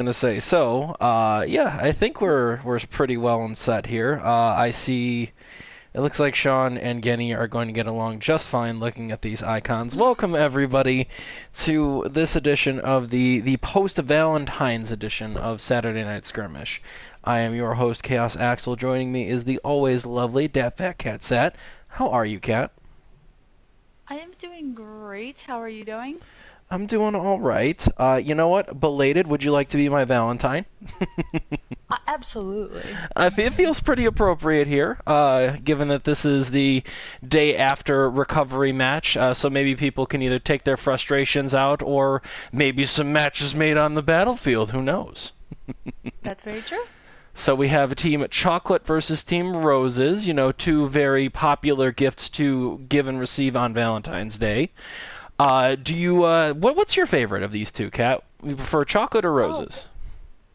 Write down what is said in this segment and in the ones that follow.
Gonna say so. Yeah, I think we're pretty well and set here. I see. It looks like Sean and Genny are going to get along just fine looking at these icons. Welcome everybody to this edition of the post Valentine's edition of Saturday Night Skirmish. I am your host Chaos Axel. Joining me is the always lovely Dat Fat Cat Sat. How are you, Cat? I am doing great. How are you doing? I'm doing all right. You know what? Belated. Would you like to be my Valentine? Absolutely. It feels pretty appropriate here, given that this is the day after recovery match. So maybe people can either take their frustrations out, or maybe some matches made on the battlefield. Who knows? That's very true. So we have Team Chocolate versus Team Roses. You know, two very popular gifts to give and receive on Valentine's Day. What's your favorite of these two, Kat? You prefer chocolate or Oh, roses?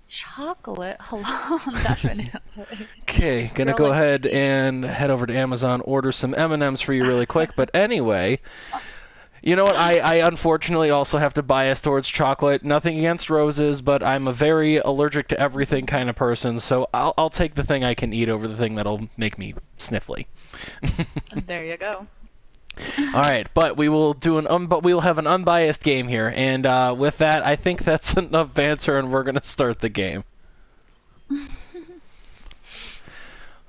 chocolate. Hello, definitely. Okay, gonna Girl, go like, ahead and head over to Amazon, order some M&Ms for you really quick. But anyway, you know what? I unfortunately also have to bias towards chocolate. Nothing against roses, but I'm a very allergic to everything kind of person. So I'll take the thing I can eat over the thing that'll make me sniffly. there you go. All right, but we will do but we'll have an unbiased game here, and with that, I think that's enough banter, and we're gonna start the game.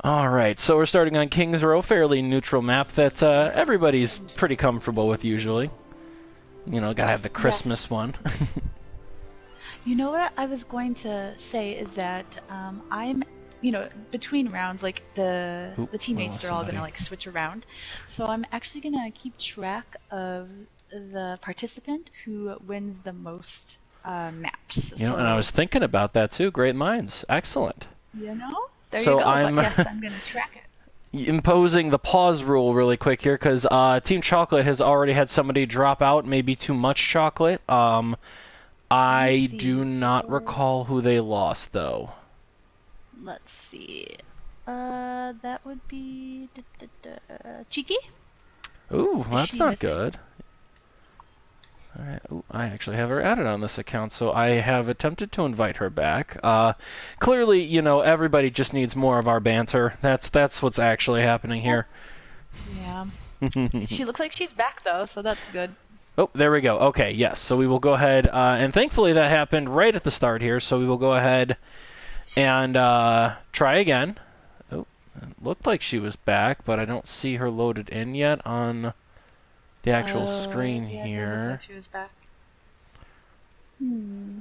All right, so we're starting on Kings Row, fairly neutral map that everybody's pretty comfortable with usually. You know, gotta have the Yes. Christmas one. You know what I was going to say is that I'm, between rounds, like the Oop, the we teammates lost are all gonna somebody. like switch around, so I'm actually gonna keep track of the participant who wins the most maps. You know, and I was So, thinking about that too. Great minds, excellent. there you So go. But I'm yes, I'm gonna track it. imposing the pause rule really quick here because Team Chocolate has already had somebody drop out, maybe too much chocolate. Let me I do see. not recall who they lost though. Let's see. That would be Cheeky. Ooh, Is that's she not missing? good. All right. Ooh, I actually have her added on this account, so I have attempted to invite her back. Clearly, you know, everybody just needs more of our banter. That's what's actually happening Oh, here. yeah. She looks like she's back though, so that's good. Oh, there we go. Okay, yes. So we will go ahead, and thankfully that happened right at the start here. So we will go ahead and try again. Oh, it looked like she was back, but I don't see her loaded in yet on the actual Oh, screen yeah, it did look here. like she was back. Hmm.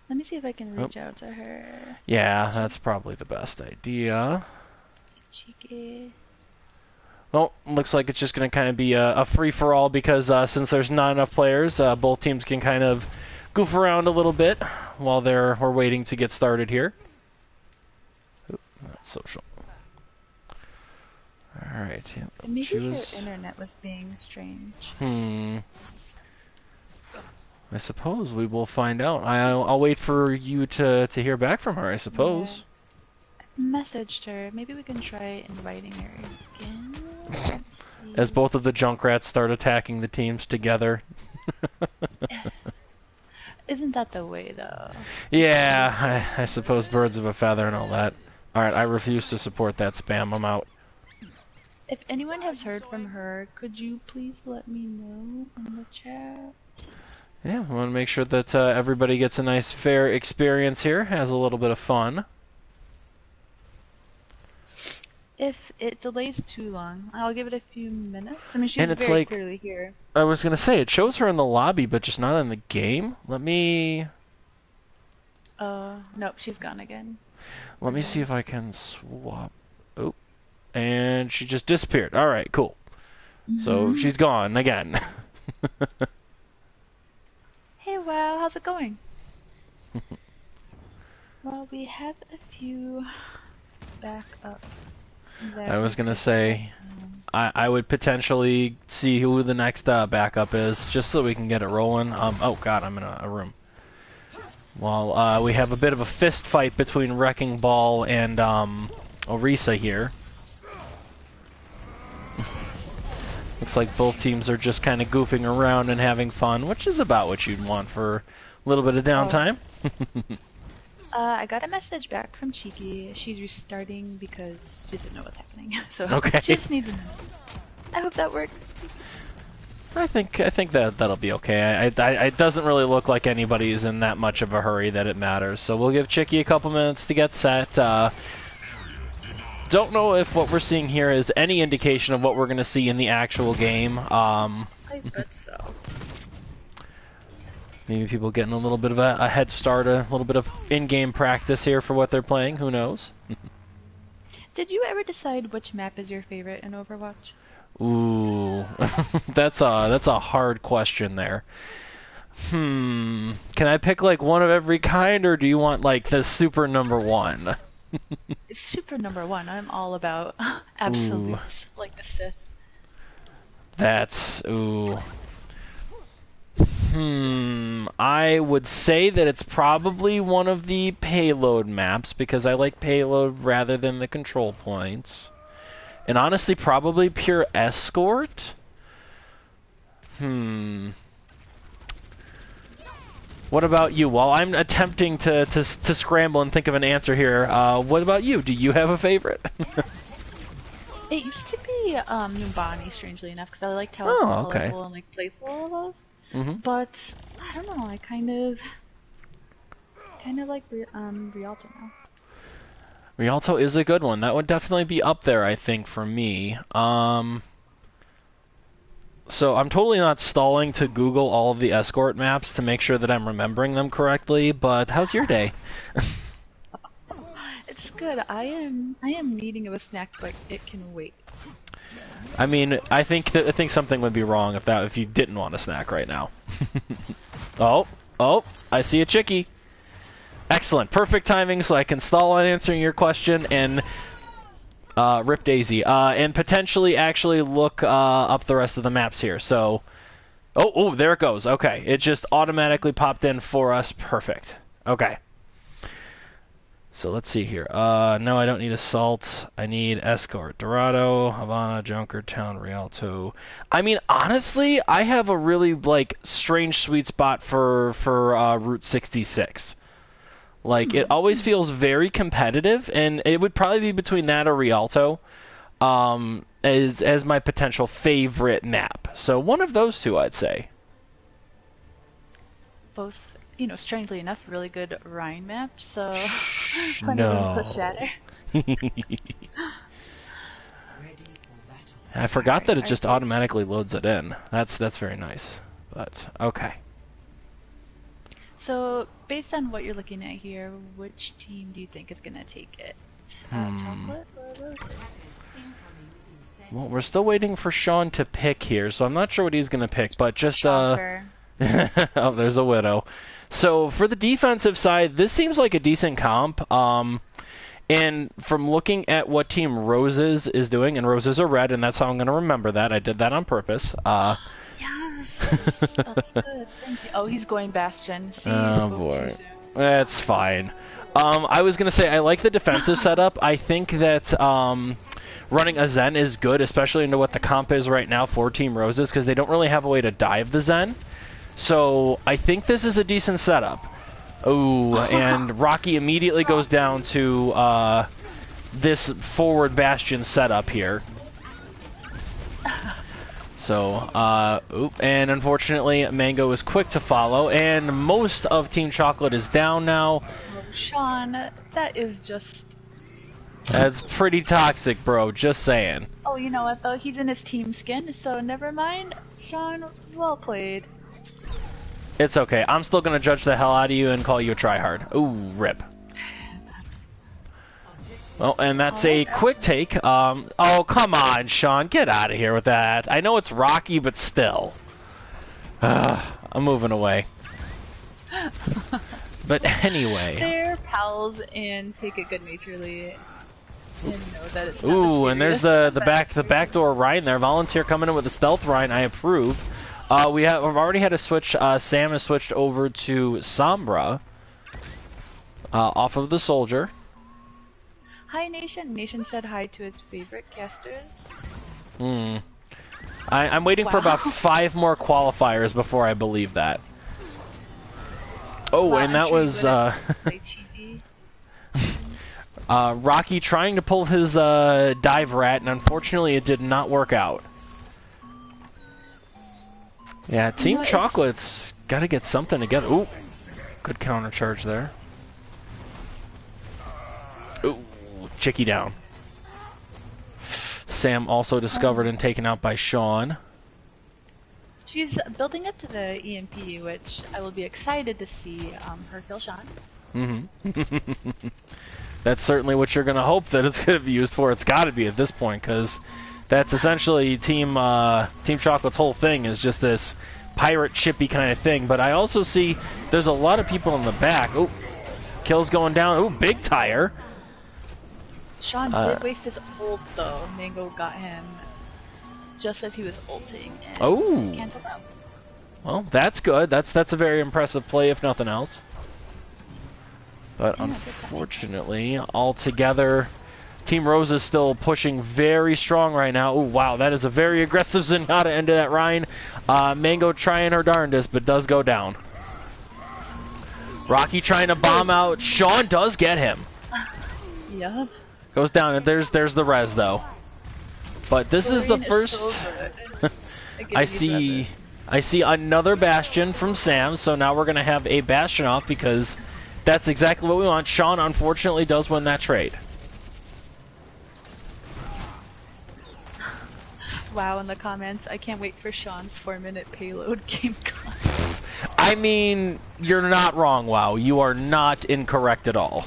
Let me see if I can Oh, reach out to her. yeah, She, that's probably the best idea. Cheeky. Well, looks like it's just going to kind of be a free-for-all because since there's not enough players, both teams can kind of goof around a little bit while we're waiting to get started here. Oop, not social. All right. Yeah, Maybe her choose. internet was being strange. Hmm. I suppose we will find out. I'll wait for you to hear back from her, I Yeah. suppose. Messaged her. Maybe we can try inviting her again. Let's As see. both of the Junkrats start attacking the teams together. Isn't that the way though? Yeah, I suppose birds of a feather and all that. Alright, I refuse to support that spam. I'm out. If anyone has heard from her, could you please let me know in the chat? Yeah, I want to make sure that everybody gets a nice, fair experience here, has a little bit of fun. If it delays too long, I'll give it a few minutes. I mean, And she's it's very like, clearly here. I was going to say, it shows her in the lobby, but just not in the game. Nope, she's gone again. Let me see if I can swap. Oh, and she just disappeared. Alright, cool. So Mm-hmm. she's gone again. Hey, wow, how's it going? Well, we have a few backups I that was we gonna could set. say I would potentially see who the next backup is, just so we can get it rolling. Oh god, I'm in a room. Well, we have a bit of a fist fight between Wrecking Ball and Orisa here. Looks like both teams are just kind of goofing around and having fun, which is about what you'd want for a little bit of Oh, downtime. I got a message back from Cheeky. She's restarting because she doesn't know what's happening. So Okay. she just needs a minute. I hope that works. I think that'll be okay. It doesn't really look like anybody's in that much of a hurry that it matters. So we'll give Chicky a couple minutes to get set. Don't know if what we're seeing here is any indication of what we're going to see in the actual game. I bet so. Maybe people getting a little bit of a head start, a little bit of in-game practice here for what they're playing. Who knows? Did you ever decide which map is your favorite in Overwatch? Ooh, that's a hard question there. Can I pick like one of every kind, or do you want like the super number one? It's super number one. I'm all about absolutes, like the Sith. That's ooh. I would say that it's probably one of the payload maps because I like payload rather than the control points. And honestly, probably pure escort. What about you? While I'm attempting to scramble and think of an answer here, what about you? Do you have a favorite? It used to be Numbani, strangely enough, because I liked how colorful and like playful it was. But I don't know. I kind of like Rialto now. Rialto is a good one. That would definitely be up there, I think, for me. So I'm totally not stalling to Google all of the escort maps to make sure that I'm remembering them correctly, but how's your day? It's good. I am needing of a snack, but it can wait. I mean, I think something would be wrong if you didn't want a snack right now. Oh, I see a chickie. Excellent, perfect timing, so I can stall on answering your question and rip Daisy, and potentially actually look up the rest of the maps here. So, oh, there it goes. Okay, it just automatically popped in for us. Perfect. Okay. So let's see here. No, I don't need Assault. I need Escort. Dorado, Havana, Junkertown, Rialto. I mean, honestly, I have a really, like, strange sweet spot for Route 66. Like, it always feels very competitive, and it would probably be between that or Rialto as my potential favorite map. So one of those two, I'd say. Both, strangely enough, really good Rhine maps, so plenty of push shatter. I forgot that it just automatically loads it in. That's very nice. But, okay. So, based on what you're looking at here, which team do you think is going to take it? Chocolate or Rotate? Well, we're still waiting for Sean to pick here, so I'm not sure what he's going to pick, but just, Shocker. oh, there's a Widow. So, for the defensive side, this seems like a decent comp. And from looking at what Team Roses is doing, and Roses are red, and that's how I'm going to remember that. I did that on purpose. Yes, that's good. Thank you. Oh, he's going Bastion. See, oh boy, that's fine. I was gonna say I like the defensive setup. I think that running a Zen is good, especially into what the comp is right now for Team Roses, because they don't really have a way to dive the Zen. So I think this is a decent setup. Oh, and Rocky immediately goes down to this forward Bastion setup here. So, and unfortunately, Mango is quick to follow, and most of Team Chocolate is down now. Oh, Sean, that is just... That's pretty toxic, bro, just saying. Oh, you know what, though? He's in his team skin, so never mind. Sean, well played. It's okay. I'm still going to judge the hell out of you and call you a tryhard. Ooh, rip. Well, and that's a quick take. Oh, come on, Sean. Get out of here with that. I know it's Rocky, but still. I'm moving away. But anyway. They're pals and take it good-naturedly. And know that it's ooh, and there's the backdoor Rhine there. Volunteer coming in with a stealth Rhine. I approve. We've already had a switch. Sam has switched over to Sombra off of the Soldier. Hi, Nation. Nation said hi to his favorite casters. I'm waiting for about 5 more qualifiers before I believe that. Oh, Wow, and I'm that sure you was would say cheesy. Rocky trying to pull his dive rat, and unfortunately it did not work out. Yeah, Team Chocolate's got to get something together. Ooh, good counter charge there. Ooh, Chicky down. Sam also discovered and taken out by Sean. She's building up to the EMP, which I will be excited to see her kill Sean. Mm-hmm. That's certainly what you're going to hope that it's going to be used for. It's got to be at this point, because that's essentially Team Chocolate's whole thing is just this pirate shippy kind of thing. But I also see there's a lot of people in the back. Oh, kills going down. Oh, big tire. Sean did waste his ult though. Mango got him just as he was ulting. And oh, canceled out. Well, that's good. That's a very impressive play, if nothing else. But yeah, unfortunately, altogether, Team Rose is still pushing very strong right now. Oh, wow, that is a very aggressive Zenyatta into that Rhine. Mango trying her darndest, but does go down. Rocky trying to bomb out. Sean does get him. Yeah. Goes down, and there's the res, though. But this is the first... So I see another Bastion from Sam, so now we're going to have a Bastion off because that's exactly what we want. Sean, unfortunately, does win that trade. Wow, in the comments, I can't wait for Sean's 4-minute payload game con. I mean, you're not wrong, WoW. You are not incorrect at all.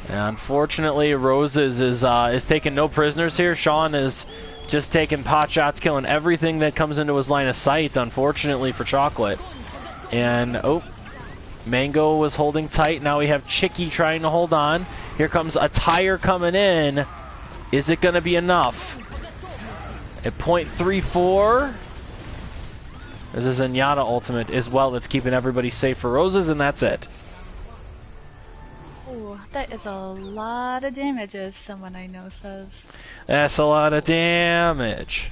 And unfortunately, Roses is taking no prisoners here. Sean is just taking pot shots, killing everything that comes into his line of sight, unfortunately for Chocolate. And, oh, Mango was holding tight. Now we have Chicky trying to hold on. Here comes a tire coming in. Is it going to be enough? At .34. This is Zenyatta ultimate as well that's keeping everybody safe for Roses, and that's it. Oh, that is a lot of damage, as someone I know says. That's a lot of damage.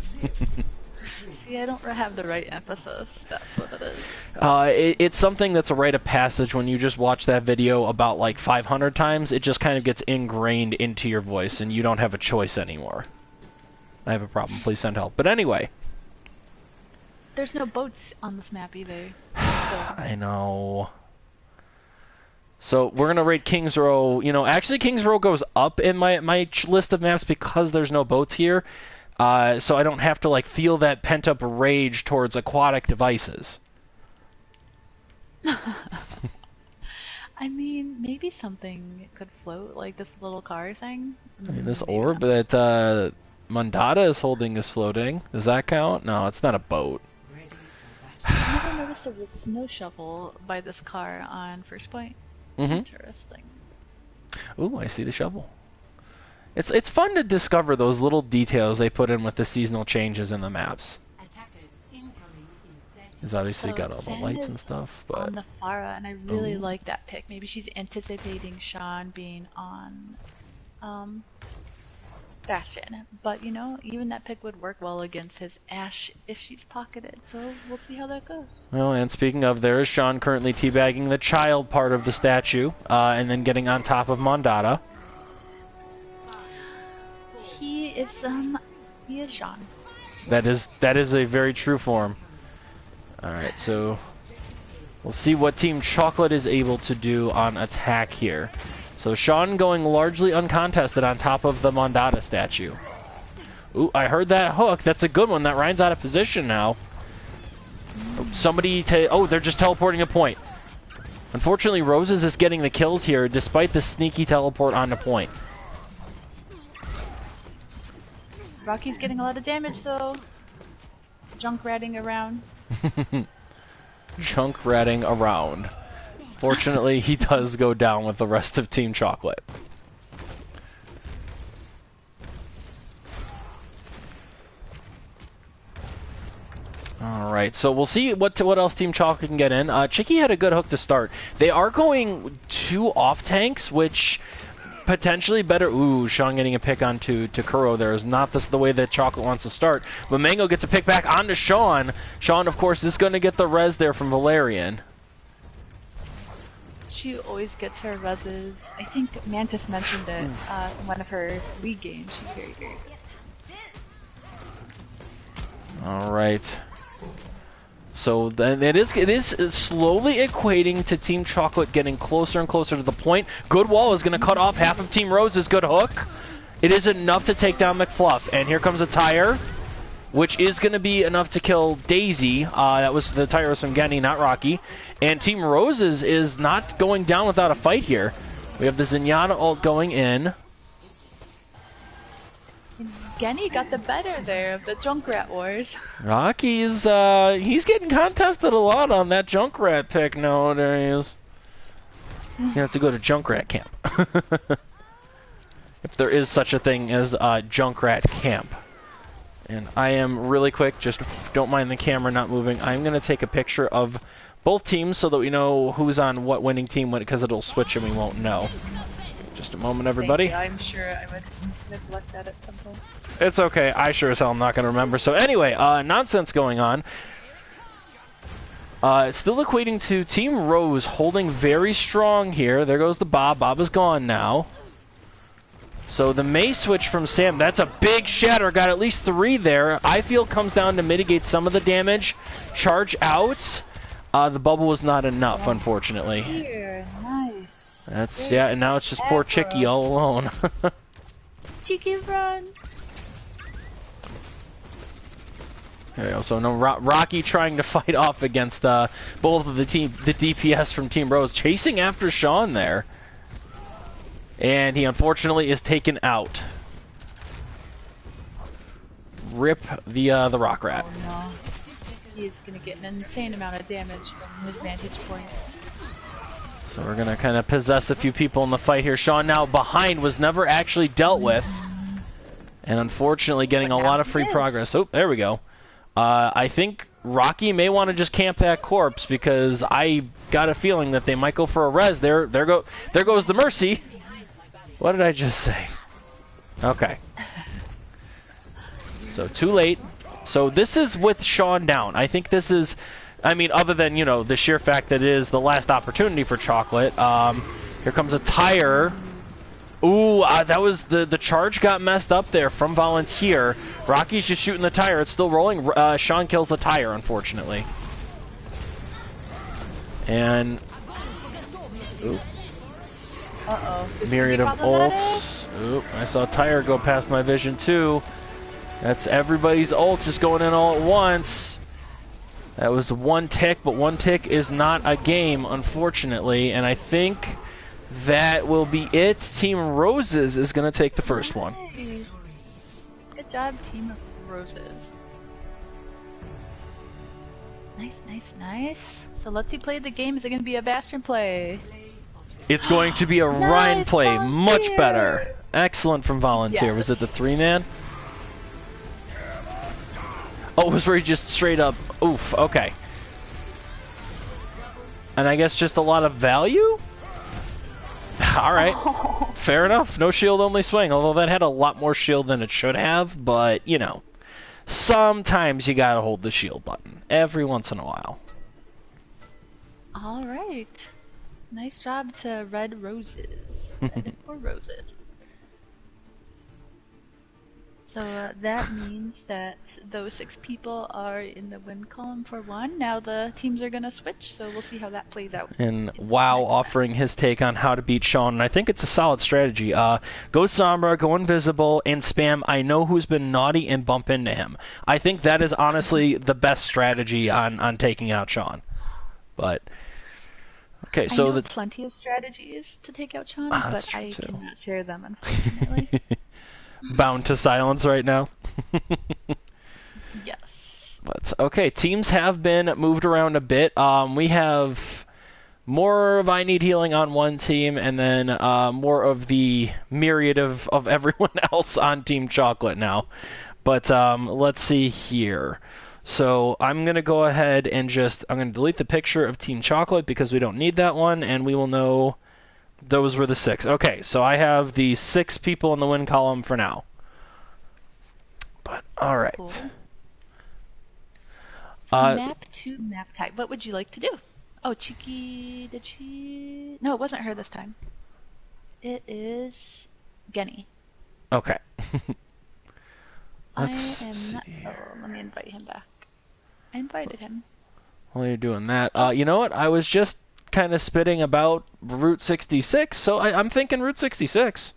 See, I don't have the right emphasis. That's what it is. It's something that's a rite of passage when you just watch that video about like 500 times. It just kind of gets ingrained into your voice, and you don't have a choice anymore. I have a problem. Please send help. But anyway. There's no boats on this map either. I know. So we're gonna rate Kings Row. You know, actually, Kings Row goes up in my list of maps because there's no boats here. So I don't have to like feel that pent up rage towards aquatic devices. I mean, maybe something could float, like this little car thing. I mean, this orb that Mondada is holding is floating. Does that count? No, it's not a boat. I never noticed there was a snow shovel by this car on First Point. Interesting. Ooh, I see the shovel. It's fun to discover those little details they put in with the seasonal changes in the maps. He's obviously got all the lights and stuff, but on the Pharah, and I really like that pick. Maybe she's anticipating Sean being on Bastion, but you know, even that pick would work well against his Ashe if she's pocketed. So we'll see how that goes. Well, and speaking of, there is Sean currently teabagging the child part of the statue, and then getting on top of Mondada. He is Sean. That is a very true form. All right, so we'll see what Team Chocolate is able to do on attack here. So Sean going largely uncontested on top of the Mondada statue. Ooh, I heard that hook. That's a good one. That Ryan's out of position now. Oh, they're just teleporting a point. Unfortunately, Roses is getting the kills here despite the sneaky teleport on the point. Rocky's getting a lot of damage though. Junk ratting around. Junk ratting around. Fortunately, he does go down with the rest of Team Chocolate. Alright, so we'll see what else Team Chocolate can get in. Chicky had a good hook to start. They are going 2 off tanks, which potentially better. Ooh, Sean getting a pick onto Kuro there is not the way that Chocolate wants to start. But Mango gets a pick back onto Sean. Sean, of course, is going to get the res there from Valerian. She always gets her reses. I think Mantis mentioned it in one of her league games. She's very, very good. All right. So then it is slowly equating to Team Chocolate getting closer and closer to the point. Good wall is going to cut off half of Team Rose's good hook. It is enough to take down McFluff. And here comes a tire, which is going to be enough to kill Daisy. That was the tire was from Genny, not Rocky. And Team Roses is not going down without a fight here. We have the Zenyatta ult going in. Genny got the better there of the Junkrat Wars. Rocky's, he's getting contested a lot on that Junkrat pick nowadays. You have to go to Junkrat camp. If there is such a thing as Junkrat camp. And I am really quick, just don't mind the camera not moving. I'm going to take a picture of both teams so that we know who's on what winning team, because it'll switch and we won't know. Just a moment, everybody. I'm sure I would neglect that at some point. It's okay. I sure as hell am not going to remember. So anyway, nonsense going on. It's still equating to Team Rose holding very strong here. There goes the Bob. Bob is gone now. So the May switch from Sam, that's a big shatter. Got at least 3 there. I feel comes down to mitigate some of the damage. Charge out. The bubble was not enough, unfortunately. Here, nice. That's, yeah, and now it's just poor Chicky all alone. Chicky, run. There we go. So no, Rocky trying to fight off against both of the DPS from Team Rose, chasing after Sean there. And he unfortunately is taken out. Rip the Rock Rat. Oh no. He's gonna get an insane amount of damage from his vantage point. So we're gonna kind of possess a few people in the fight here. Sean now behind was never actually dealt with. And unfortunately getting a lot of free progress. Oh, there we go. I think Rocky may want to just camp that corpse because I got a feeling that they might go for a res. There goes the Mercy. What did I just say? Okay. So too late. So this is with Sean down. I think this is, I mean, other than, you know, the sheer fact that it is the last opportunity for Chocolate. Here comes a tire. Ooh, that was the charge got messed up there from Volunteer. Rocky's just shooting the tire. It's still rolling. Sean kills the tire, unfortunately. And ooh. Uh-oh. Myriad of ults. Oop, I saw Tire go past my vision too. That's everybody's ult just going in all at once. That was 1 tick, but 1 tick is not a game, unfortunately. And I think that will be it. Team Roses is going to take the first one. Good job, Team Roses. Nice, nice, nice. So let's see, play the game. Is it going to be a Bastion play? It's going to be a Rhine play. Volunteer. Much better. Excellent from Volunteer. Yes. Was it the 3-man? Oh, it was where he just straight up, oof, okay. And I guess just a lot of value? Alright, fair enough. No shield only swing, although that had a lot more shield than it should have, but, you know. Sometimes you gotta hold the shield button, every once in a while. Alright. Nice job to Red Roses. Red or Roses. So that means that those 6 people are in the win column for 1. Now the teams are going to switch, so we'll see how that plays out. And WoW offering his take on how to beat Sean, and I think it's a solid strategy. Go Sombra, go Invisible, and spam I know who's been naughty and bump into him. I think that is honestly the best strategy on taking out Sean. But okay, so I know plenty of strategies to take out Sean, but I cannot share them, unfortunately. Bound to silence right now. Yes. But okay, teams have been moved around a bit. We have more of I Need Healing on one team, and then more of the myriad of everyone else on Team Chocolate now. But let's see here. So I'm going to go ahead and I'm going to delete the picture of Team Chocolate because we don't need that one, and we will know Those were the 6. Okay, so I have the 6 people in the win column for now. But, alright. Cool. So map to map type. What would you like to do? Oh, Chiki, did she? No, it wasn't her this time. It is Genny. Okay. Let me invite him back. I invited him. While you're doing that, you know what? I was just kind of spitting about Route 66, so I'm thinking Route 66.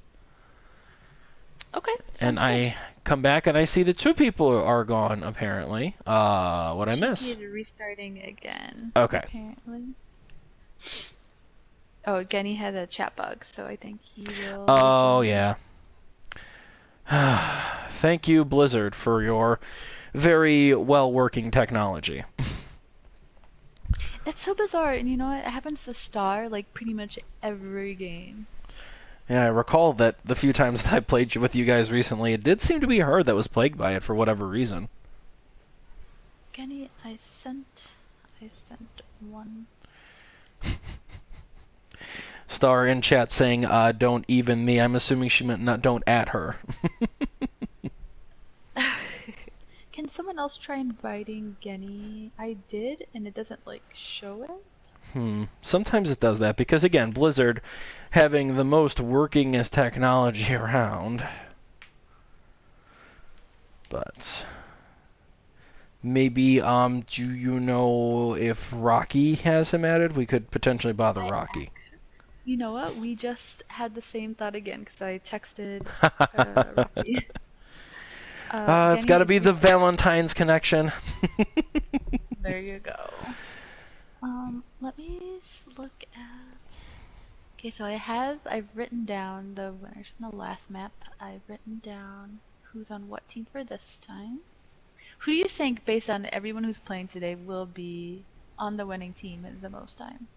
Okay. And good. I come back and I see the 2 people are gone, apparently. What'd I miss? He's restarting again. Okay. Apparently. Oh, Genny had a chat bug, so I think he will... Oh, yeah. Thank you, Blizzard, for your very well-working technology. It's so bizarre, and you know what? It happens to Star, like, pretty much every game. Yeah, I recall that the few times that I played with you guys recently, it did seem to be her that was plagued by it for whatever reason. Genny, I sent one. Star in chat saying, don't even me. I'm assuming she meant not don't at her. Can someone else try inviting Genny? I did, and it doesn't, like, show it. Sometimes it does that, because, again, Blizzard having the most workingest technology around. But... maybe, do you know if Rocky has him added? We could potentially bother Rocky. You know what? We just had the same thought again, because I texted Rocky. It's got to be the Valentine's connection. There you go. Let me look at... Okay, so I've written down the winners from the last map. I've written down who's on what team for this time. Who do you think, based on everyone who's playing today, will be on the winning team the most time?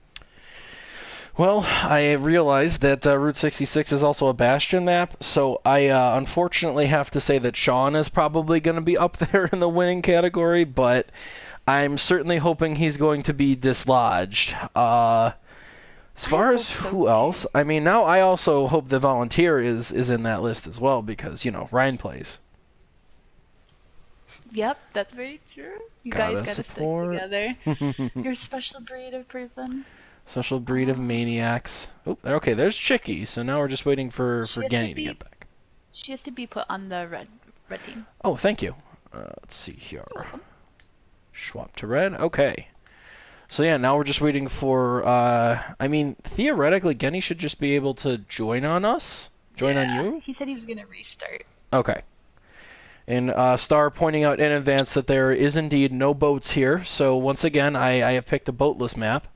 Well, I realized that Route 66 is also a Bastion map, so I unfortunately have to say that Sean is probably going to be up there in the winning category, but I'm certainly hoping he's going to be dislodged. As far as who else, I mean, now I also hope the Volunteer is in that list as well, because, you know, Ryan plays. Yep, that's very true. You guys gotta stick together. You're a special breed of person. Special breed of maniacs. Oh, okay, there's Chicky, so now we're just waiting for Genny to get back. She has to be put on the red team. Oh, thank you. Let's see here. Swap to red. Okay. So yeah, now we're just waiting for, I mean, theoretically, Genny should just be able to join on us? Join on you? He said he was going to restart. Okay. And Star pointing out in advance that there is indeed no boats here, so once again, I have picked a boatless map.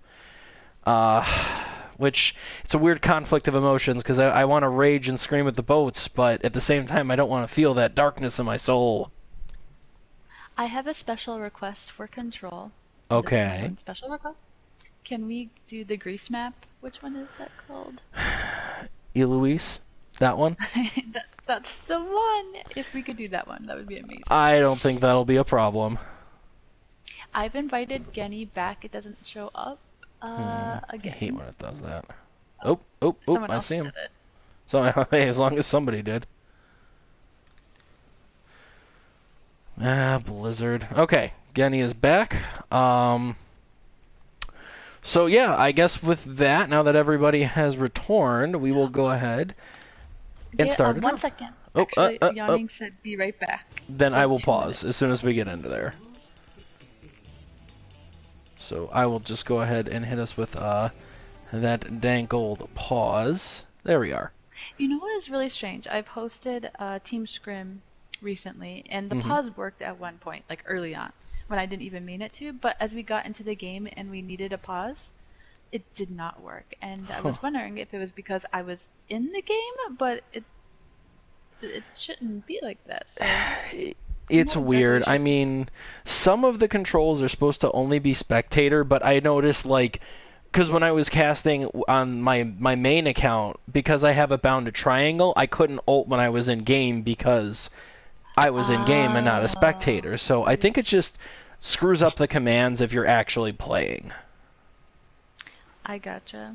Which, it's a weird conflict of emotions, because I want to rage and scream at the boats, but at the same time, I don't want to feel that darkness in my soul. I have a special request for Control. Okay. Special request? Can we do the Grease map? Which one is that called? Eloise? That one? That's the one! If we could do that one, that would be amazing. I don't think that'll be a problem. I've invited Genny back. It doesn't show up. Again. I hate when it does that. Oh, I see him. Did it. So, hey, as long as somebody did. Blizzard. Okay, Genny is back. So yeah, I guess with that, now that everybody has returned, we will go ahead and start it. 1 second. Actually, Yawning said be right back. Then I will pause as soon as we get into there. So I will just go ahead and hit us with that dank old pause. There we are. You know what is really strange? I've hosted Team Scrim recently, and the pause worked at one point, like early on, when I didn't even mean it to, but as we got into the game and we needed a pause, it did not work. And I was wondering if it was because I was in the game, but it shouldn't be like that. So it's weird. I mean, some of the controls are supposed to only be spectator, but I noticed, like, because when I was casting on my main account, because I have it bound to triangle, I couldn't ult when I was in game because I was in game and not a spectator. So I think it just screws up the commands if you're actually playing. I gotcha.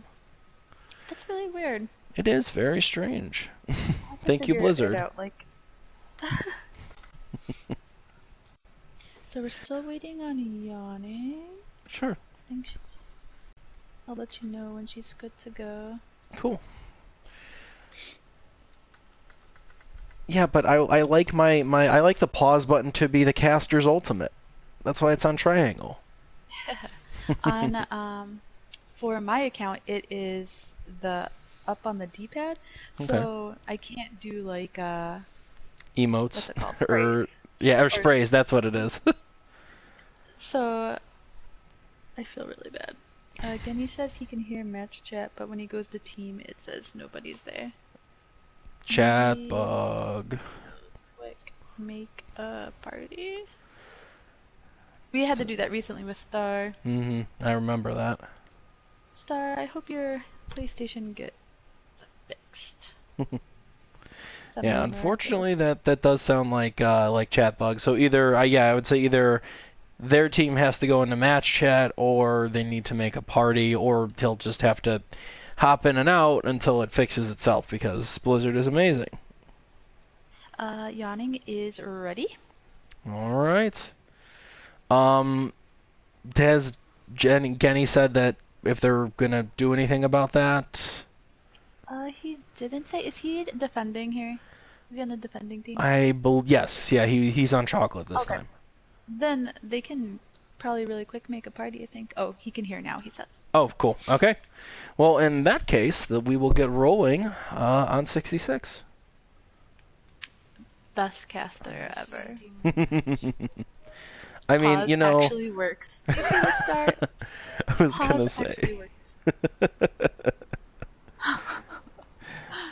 That's really weird. It is very strange. Thank you, Blizzard. Out, like... So we're still waiting on Yawning. Sure. I think I'll let you know when she's good to go. Cool. Yeah, but I like I like the pause button to be the caster's ultimate. That's why it's on triangle. On for my account, it is the up on the D-pad, so I can't do like emotes. What's it called? Sprays. Or sprays. That's what it is. So I feel really bad. Genny says he can hear match chat, but when he goes to team, it says nobody's there. Chat bug. Quick, make a party. We had to do that recently with Star. I remember that. Star, I hope your PlayStation gets fixed. Yeah, unfortunately, that does sound like chat bug. So either, I would say either their team has to go into match chat, or they need to make a party, or they'll just have to hop in and out until it fixes itself, because Blizzard is amazing. Yawning is ready. All right. Has Genny said that if they're gonna do anything about that? He didn't say. Is he defending here? Is he on the defending team? Yes. Yeah, he's on chocolate this time. Then they can probably really quick make a party, I think. Oh, he can hear now, he says. Oh, cool. Okay. Well, in that case, we will get rolling on 66. Best caster ever. I mean, Pause you know... actually works. You see the start? I was going to say...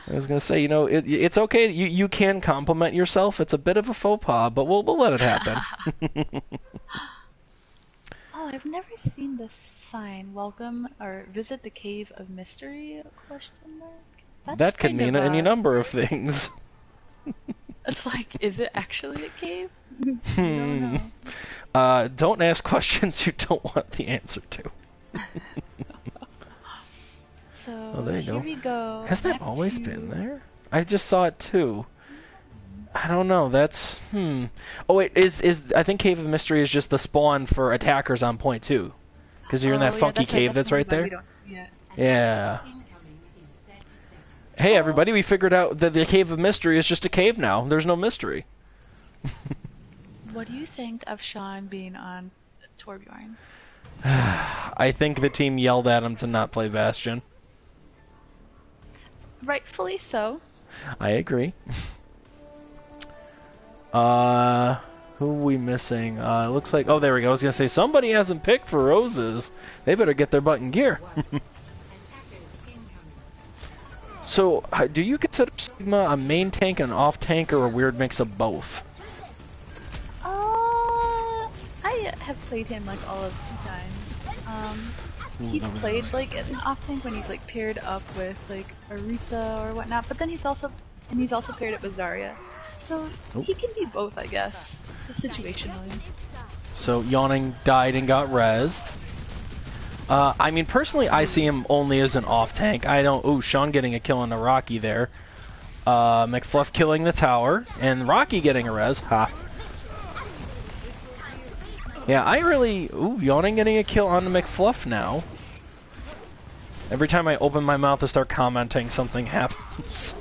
I was going to say, you know, it's okay. You can compliment yourself. It's a bit of a faux pas, but we'll let it happen. Oh, I've never seen this sign. Welcome or visit the Cave of Mystery? Question mark. That could mean any number of things. It's like, is it actually a cave? I don't know. Don't ask questions you don't want the answer to. So there you here we go. Has that always been there? I just saw it too. I don't know. That's Oh wait, I think Cave of Mystery is just the spawn for attackers on point 2, because you're in that funky cave that's right there. We don't see it. Yeah. Hey everybody, we figured out that the Cave of Mystery is just a cave now. There's no mystery. What do you think of Sean being on Torbjorn? I think the team yelled at him to not play Bastion. Rightfully so. I agree. Who are we missing? It looks like... Oh, there we go. I was going to say, somebody hasn't picked for Roses. They better get their butt in gear. So, do you consider Sigma a main tank, an off tank, or a weird mix of both? I have played him like all of 2 times. He's played like an off tank when he's like paired up with like Orisa or whatnot, but then he's also paired up with Zarya. So he can be both, I guess, just situationally. So Yawning died and got rezzed. I mean, personally, I see him only as an off tank. I don't. Ooh, Sean getting a kill on the Rocky there. McFluff killing the tower and Rocky getting a res. Ha. Yeah, I really... Ooh, Yawning getting a kill on the McFluff now. Every time I open my mouth to start commenting, something happens.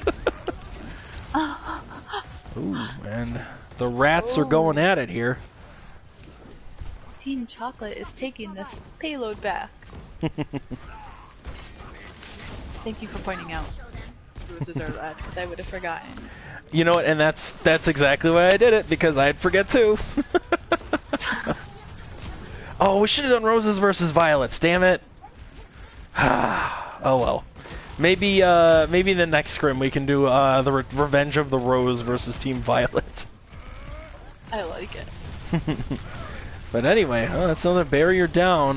Ooh, and the rats are going at it here. Team Chocolate is taking this payload back. Thank you for pointing out Roses are red, because I would have forgotten. You know what, and that's exactly why I did it, because I'd forget too. Oh, we should have done Roses versus Violets, damn it. Oh well. Maybe the next scrim we can do the Revenge of the Rose versus Team Violet. I like it. But anyway, that's another barrier down.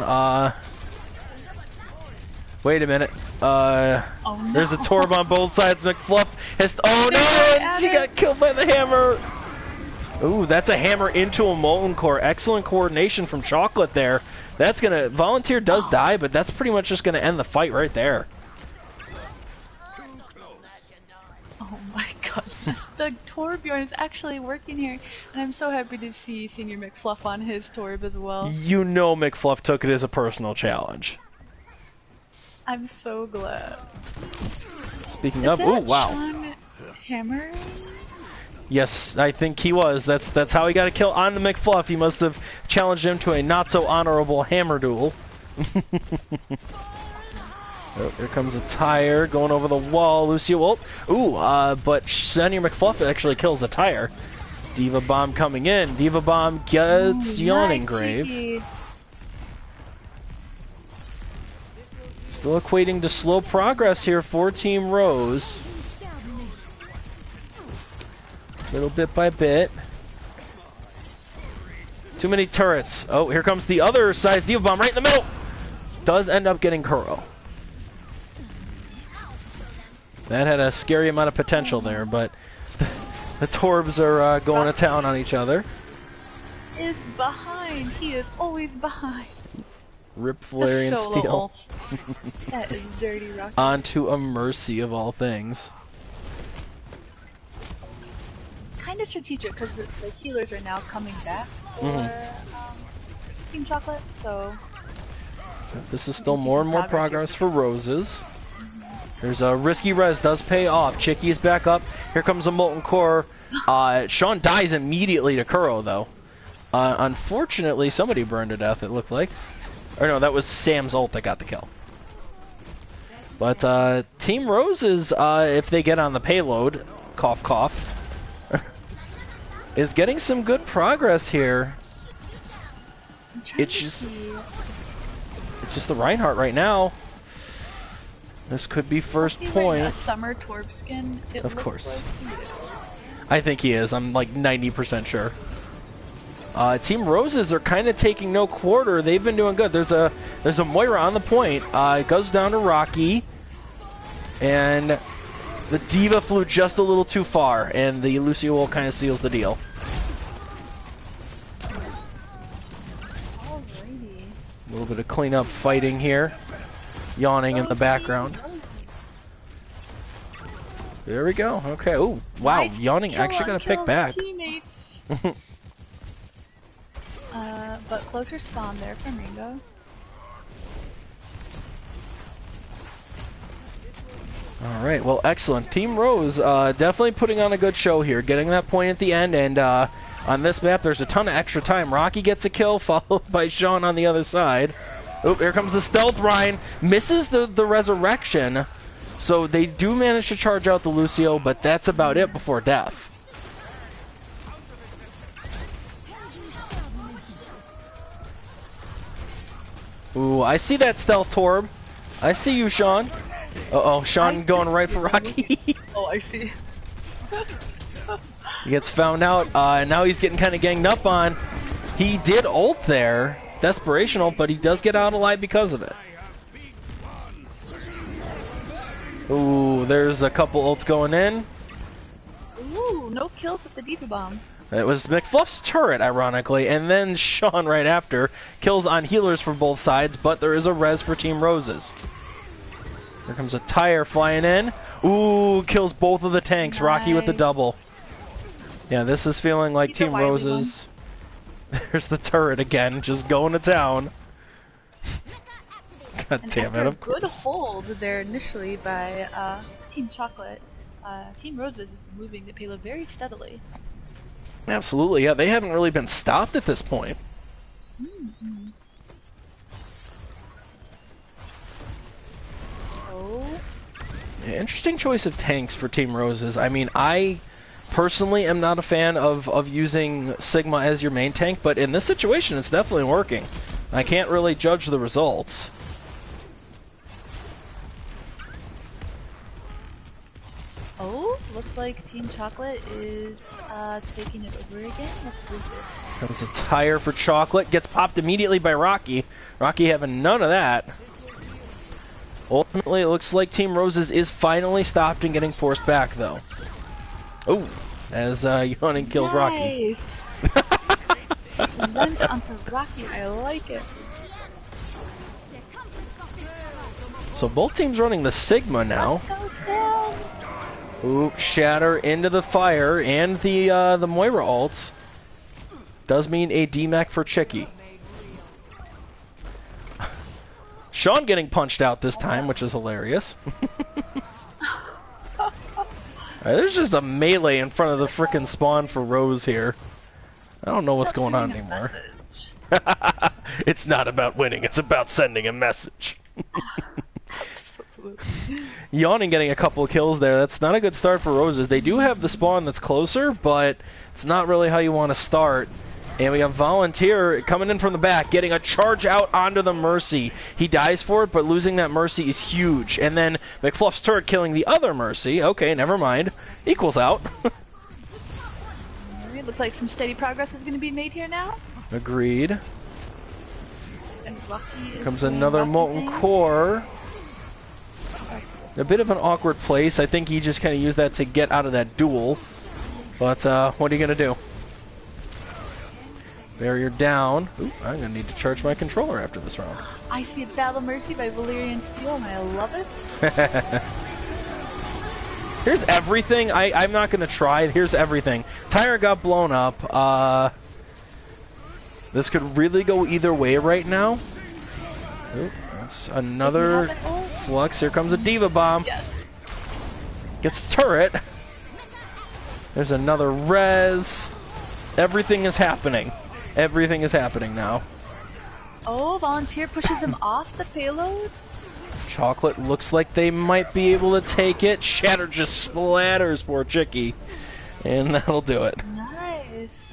Wait a minute. Oh, no. There's a Torb on both sides. McFluff has... Oh no! She got killed by the hammer! Ooh, that's a hammer into a Molten Core. Excellent coordination from Chocolate there. That's gonna... Volunteer does die, but that's pretty much just gonna end the fight right there. the Torbjorn is actually working here, and I'm so happy to see Senior McFluff on his Torb as well. You know McFluff took it as a personal challenge. I'm so glad. Speaking of, ooh, wow. Sean hammering? Yes, I think he was. That's how he got a kill on the McFluff. He must have challenged him to a not so honorable hammer duel. Oh, here comes a tire going over the wall. Lucio, but Senior McFluff actually kills the tire. Diva Bomb coming in. Diva Bomb gets Yawning Grave. Cheeky. Still equating to slow progress here for Team Rose. Little bit by bit. Too many turrets. Oh, here comes the other size Diva Bomb right in the middle. Does end up getting Kuro. That had a scary amount of potential there, but the Torbs are going to town on each other. Is behind. He is always behind. Rip Valerian Steel. That is dirty rock. Onto a Mercy of all things. Kind of strategic because the healers are now coming back for Team Chocolate, so... This is still more and more progress for Roses. There's a risky res, does pay off. Chicky is back up. Here comes a Molten Core. Sean dies immediately to Kuro, though. Unfortunately, somebody burned to death, it looked like. Or no, that was Sam's ult that got the kill. But Team Roses, if they get on the payload, cough cough, is getting some good progress here. It's just the Reinhardt right now. This could be first point. A summer Torb skin. Of course. I think he is. I'm like 90% sure. Team Roses are kind of taking no quarter. They've been doing good. There's a Moira on the point. It goes down to Rocky, and the Diva flew just a little too far, and the Lucio ult kind of seals the deal. Alrighty. A little bit of cleanup fighting here. Yawning in the background. There we go. Okay. Oh, wow. Nice. Yawning actually got to pick back. But closer spawn there from Ringo. Alright, well, excellent. Team Rose definitely putting on a good show here, getting that point at the end, and on this map there's a ton of extra time. Rocky gets a kill, followed by Sean on the other side. Oh, here comes the stealth. Ryan misses the resurrection, so they do manage to charge out the Lucio, but that's about it before death. Ooh, I see that stealth Torb. I see you, Sean. Uh-oh, Sean going right for Rocky. Oh, I see. He gets found out, and now he's getting kind of ganged up on. He did ult there. Desperational, but he does get out alive because of it. Ooh, there's a couple ults going in. Ooh, no kills with the Diva Bomb. It was McFluff's turret, ironically, and then Sean right after. Kills on healers for both sides, but there is a res for Team Roses. Here comes a tire flying in. Ooh, kills both of the tanks. Nice. Rocky with the double. Yeah, this is feeling like Team Roses. There's the turret again, just going to town. God damn it, of course. Good hold there initially by Team Chocolate. Team Roses is moving the payload very steadily. Absolutely, yeah. They haven't really been stopped at this point. Mm-hmm. Oh. Yeah, interesting choice of tanks for Team Roses. I mean, I personally am not a fan of using Sigma as your main tank, but in this situation it's definitely working. I can't really judge the results. Oh, looks like Team Chocolate is taking it over again. Let's see it. Comes a tire for Chocolate, gets popped immediately by Rocky. Rocky having none of that. Ultimately, it looks like Team Roses is finally stopped and getting forced back, though. Oh, as Yawning kills Rocky. Revenge onto Rocky, I like it. So both teams running the Sigma now. Oop, Shatter into the fire, and the Moira ults. Does mean a DMAC for Chicky. Sean getting punched out this time, which is hilarious. There's just a melee in front of the frickin' spawn for Rose here. I don't know what's going on anymore. It's not about winning, it's about sending a message. Yawning getting a couple of kills there. That's not a good start for Roses. They do have the spawn that's closer, but it's not really how you want to start. And we have Volunteer coming in from the back, getting a charge out onto the Mercy. He dies for it, but losing that Mercy is huge. And then McFluff's turret killing the other Mercy. Okay, never mind. Equals out. It looks like some steady progress is going to be made here now. Agreed. And comes another Molten Core. A bit of an awkward place. I think he just kind of used that to get out of that duel. But what are you going to do? Barrier down. Ooh, I'm going to need to charge my controller after this round. I see Battle Mercy by Valyrian Steel, and I love it. Here's everything. I'm not going to try. Here's everything. Tire got blown up. This could really go either way right now. Ooh, that's another flux. Here comes a Diva Bomb. Yes. Gets the turret. There's another res. Everything is happening. Everything is happening now. Oh, Volunteer pushes him off the payload. Chocolate looks like they might be able to take it. Shatter just splatters poor Chicky. And that'll do it. Nice.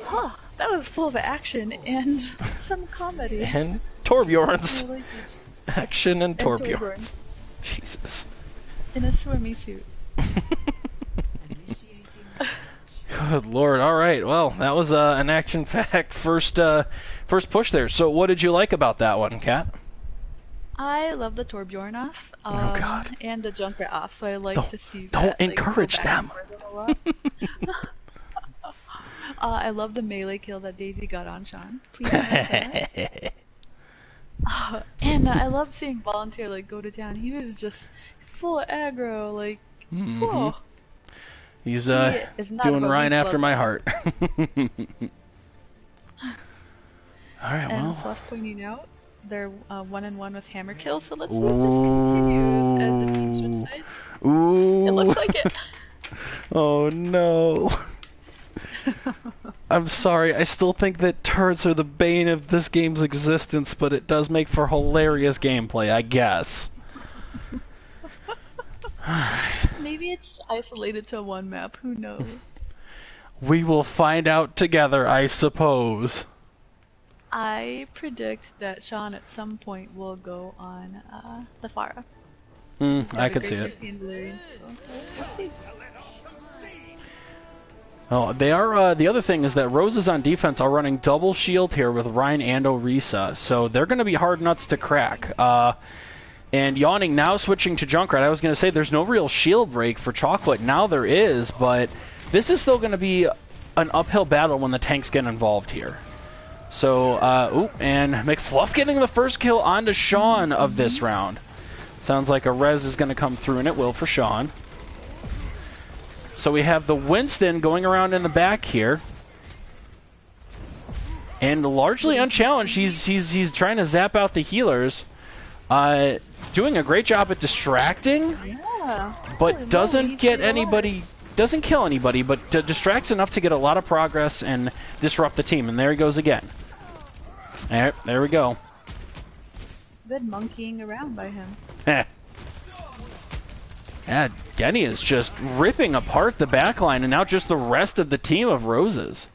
Huh, that was full of action and some comedy. And Torbjorn's. Action and Torbjorn's. Jesus. In a swimmy suit. Good lord. All right. Well, that was an action-packed first push there. So what did you like about that one, Kat? I love the Torbjorn off. Oh, God. And the Junkrat off, so I like to see that. Don't encourage them. I love the melee kill that Daisy got on Sean. Please. And I love seeing Volunteer like go to town. He was just full of aggro, like. Whoa. He's doing Ryan after my heart. Alright, well. And Fluff pointing out, they're 1-1 with hammer kills, so let's see if this continues as the team switch sides. Ooh. It looks like it. Oh no. I'm sorry, I still think that turrets are the bane of this game's existence, but it does make for hilarious gameplay, I guess. Maybe it's isolated to one map, who knows? We will find out together, I suppose. I predict that Sean at some point will go on the Pharah. I could see it. Let's see. Oh, they are. The other thing is that Roses on defense are running double shield here with Ryan and Orisa, so they're going to be hard nuts to crack. And Yawning now switching to Junkrat. I was going to say there's no real shield break for Chocolate. Now there is, but this is still going to be an uphill battle when the tanks get involved here. So, and McFluff getting the first kill onto Sean of this round. Sounds like a res is going to come through, and it will for Sean. So we have the Winston going around in the back here. And largely unchallenged. He's trying to zap out the healers. Doing a great job at distracting, but doesn't get anybody, doesn't kill anybody, but distracts enough to get a lot of progress and disrupt the team. And there he goes again. There we go. Good monkeying around by him. Yeah, Genny is just ripping apart the backline, and now just the rest of the team of Roses.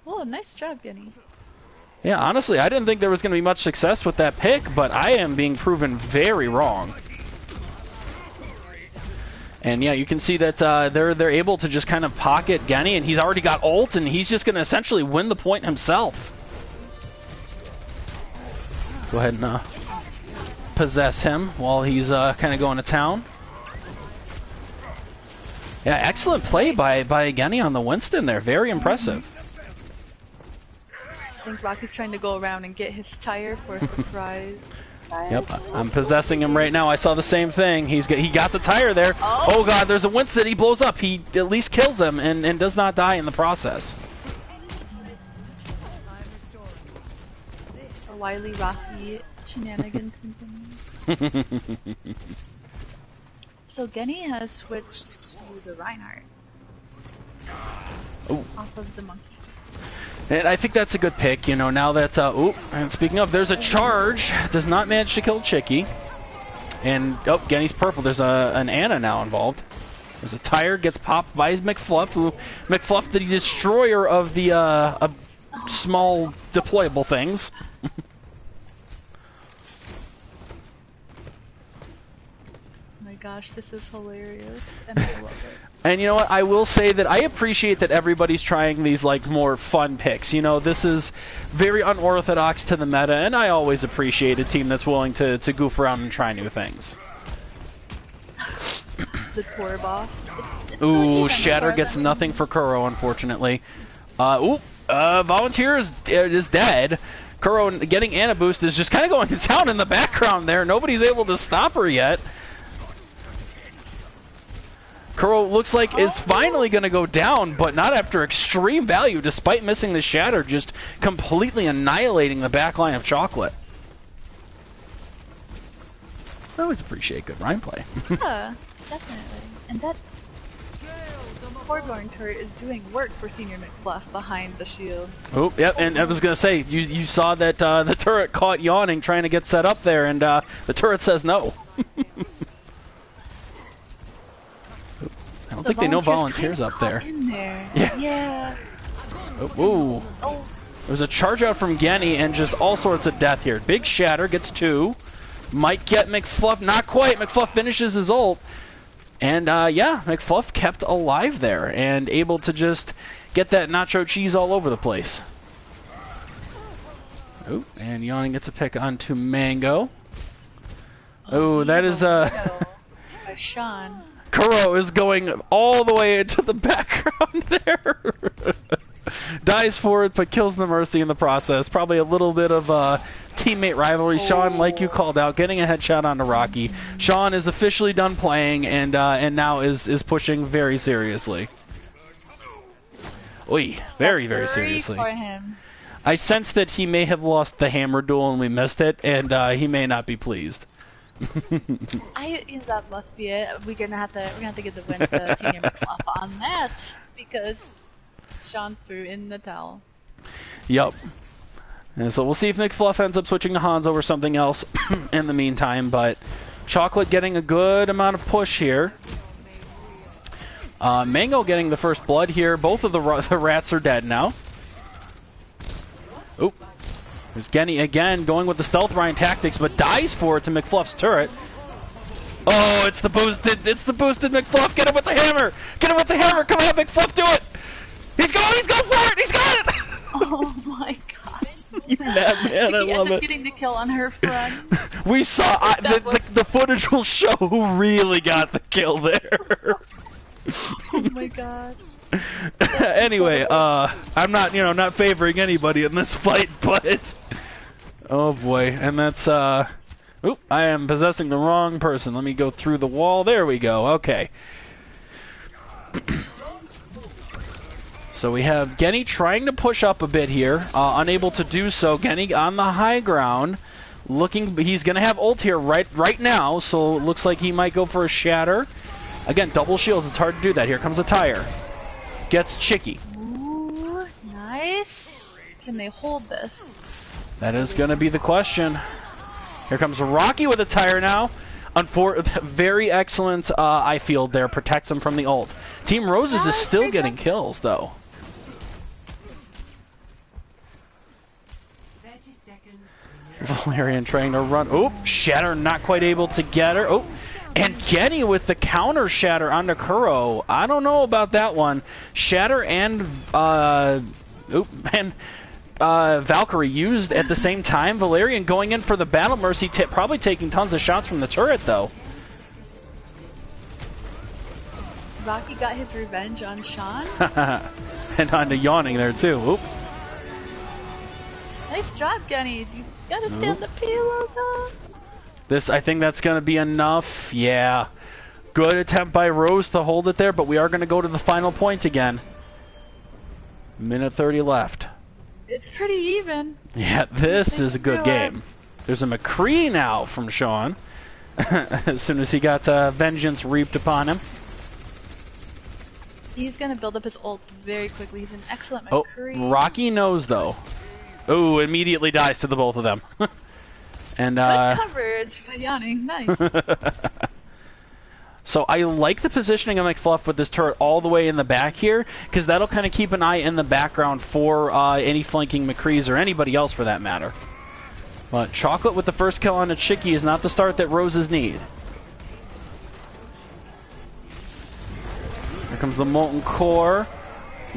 Oh, nice job, Genny. Yeah, honestly, I didn't think there was going to be much success with that pick, but I am being proven very wrong. And yeah, you can see that they're able to just kind of pocket Genny, and he's already got ult, and he's just going to essentially win the point himself. Go ahead and possess him while he's kind of going to town. Yeah, excellent play by Genny on the Winston there. Very impressive. think Rocky's trying to go around and get his tire for a surprise. Yep, I'm possessing him right now. I saw the same thing. He got the tire there. Oh god, there's a Winston. He blows up. He at least kills him and does not die in the process. A wily Rocky shenanigans continue. So Genny has switched to the Reinhardt. Off of the monkey. And I think that's a good pick, you know, now that, and speaking of, there's a charge. Does not manage to kill Chicky. And, Genny's purple. There's an Ana now involved. There's a tire, gets popped by his McFluff, McFluff, the destroyer of the, small deployable things. Gosh, this is hilarious, and I love it. And you know what? I will say that I appreciate that everybody's trying these like more fun picks. You know, this is very unorthodox to the meta, and I always appreciate a team that's willing to goof around and try new things. The tour boss. Ooh, Shatter gets nothing for Kuro, unfortunately. Volunteer is dead. Kuro getting Ana boost is just kind of going down in the background there. Nobody's able to stop her yet. Kuro looks like is finally going to go down, but not after extreme value, despite missing the Shatter, just completely annihilating the backline of Chocolate. I always appreciate good Rhyme play. Yeah, definitely. And that Hordborn turret is doing work for Senior McFluff behind the shield. Oh, yep, and I was going to say, you saw that the turret caught yawning trying to get set up there, and the turret says no. I don't think they know Volunteers up there. Yeah. Oh. There's a charge out from Genny and just all sorts of death here. Big Shatter gets 2. Might get McFluff. Not quite. McFluff finishes his ult. And, yeah, McFluff kept alive there and able to just get that nacho cheese all over the place. Oh, and Yawning gets a pick onto Mango. Oh, that is, Sean. Kuro is going all the way into the background there. Dies for it, but kills the Mercy in the process. Probably a little bit of teammate rivalry. Sean, like you called out, getting a headshot onto Rocky. Sean is officially done playing and now is pushing very seriously. Oi, very seriously. For him. I sense that he may have lost the hammer duel and we missed it, and he may not be pleased. That must be it. We're gonna have to get the win to Senior McFluff on that because Sean threw in the towel. Yep. And so we'll see if McFluff ends up switching to Hans over something else in the meantime. But Chocolate getting a good amount of push here. Mango getting the first blood here. Both of the rats are dead now. Oop. There's Genny again going with the stealth Ryan tactics, but dies for it to McFluff's turret. Oh, it's the boosted McFluff. Get him with the hammer. Get him with the hammer. Come on, McFluff, do it. He's going for it. He's got it. Oh my god. You madman, I love it. Getting the kill on her friend. We saw the footage will show who really got the kill there. Oh my god. Anyway, I'm not favoring anybody in this fight, but oh boy, and that's oop, I am possessing the wrong person. Let me go through the wall. There we go. Okay. So we have Genny trying to push up a bit here, unable to do so. Genny on the high ground, he's gonna have ult here right now, so it looks like he might go for a Shatter. Again, double shields, it's hard to do that. Here comes a tire. Gets Chicky. Ooh, nice. Can they hold this? That is going to be the question. Here comes Rocky with a tire now. Very excellent eye field there. Protects him from the ult. Team Roses is still getting kills, though. 30 seconds. Valerian trying to run. Oh, Shatter not quite able to get her. Oh. And Genny with the counter Shatter onto Kuro. I don't know about that one. Shatter and Valkyrie used at the same time. Valerian going in for the Battle Mercy, probably taking tons of shots from the turret, though. Rocky got his revenge on Sean. And onto Yawning there, too. Oop. Nice job, Genny. You gotta stay on the payload, though. I think that's gonna be enough. Yeah. Good attempt by Rose to hold it there, but we are gonna go to the final point again. Minute 30 left. It's pretty even. Yeah, this is a good game. There's a McCree now from Sean. As soon as he got vengeance reaped upon him. He's gonna build up his ult very quickly. He's an excellent McCree. Oh, Rocky knows though. Oh, immediately dies to the both of them. And good coverage by Yanni. Nice. So I like the positioning of McFluff with this turret all the way in the back here, because that'll kind of keep an eye in the background for any flanking McCrees or anybody else for that matter. But Chocolate with the first kill on a Chicky is not the start that Roses need. Here comes the Molten Core.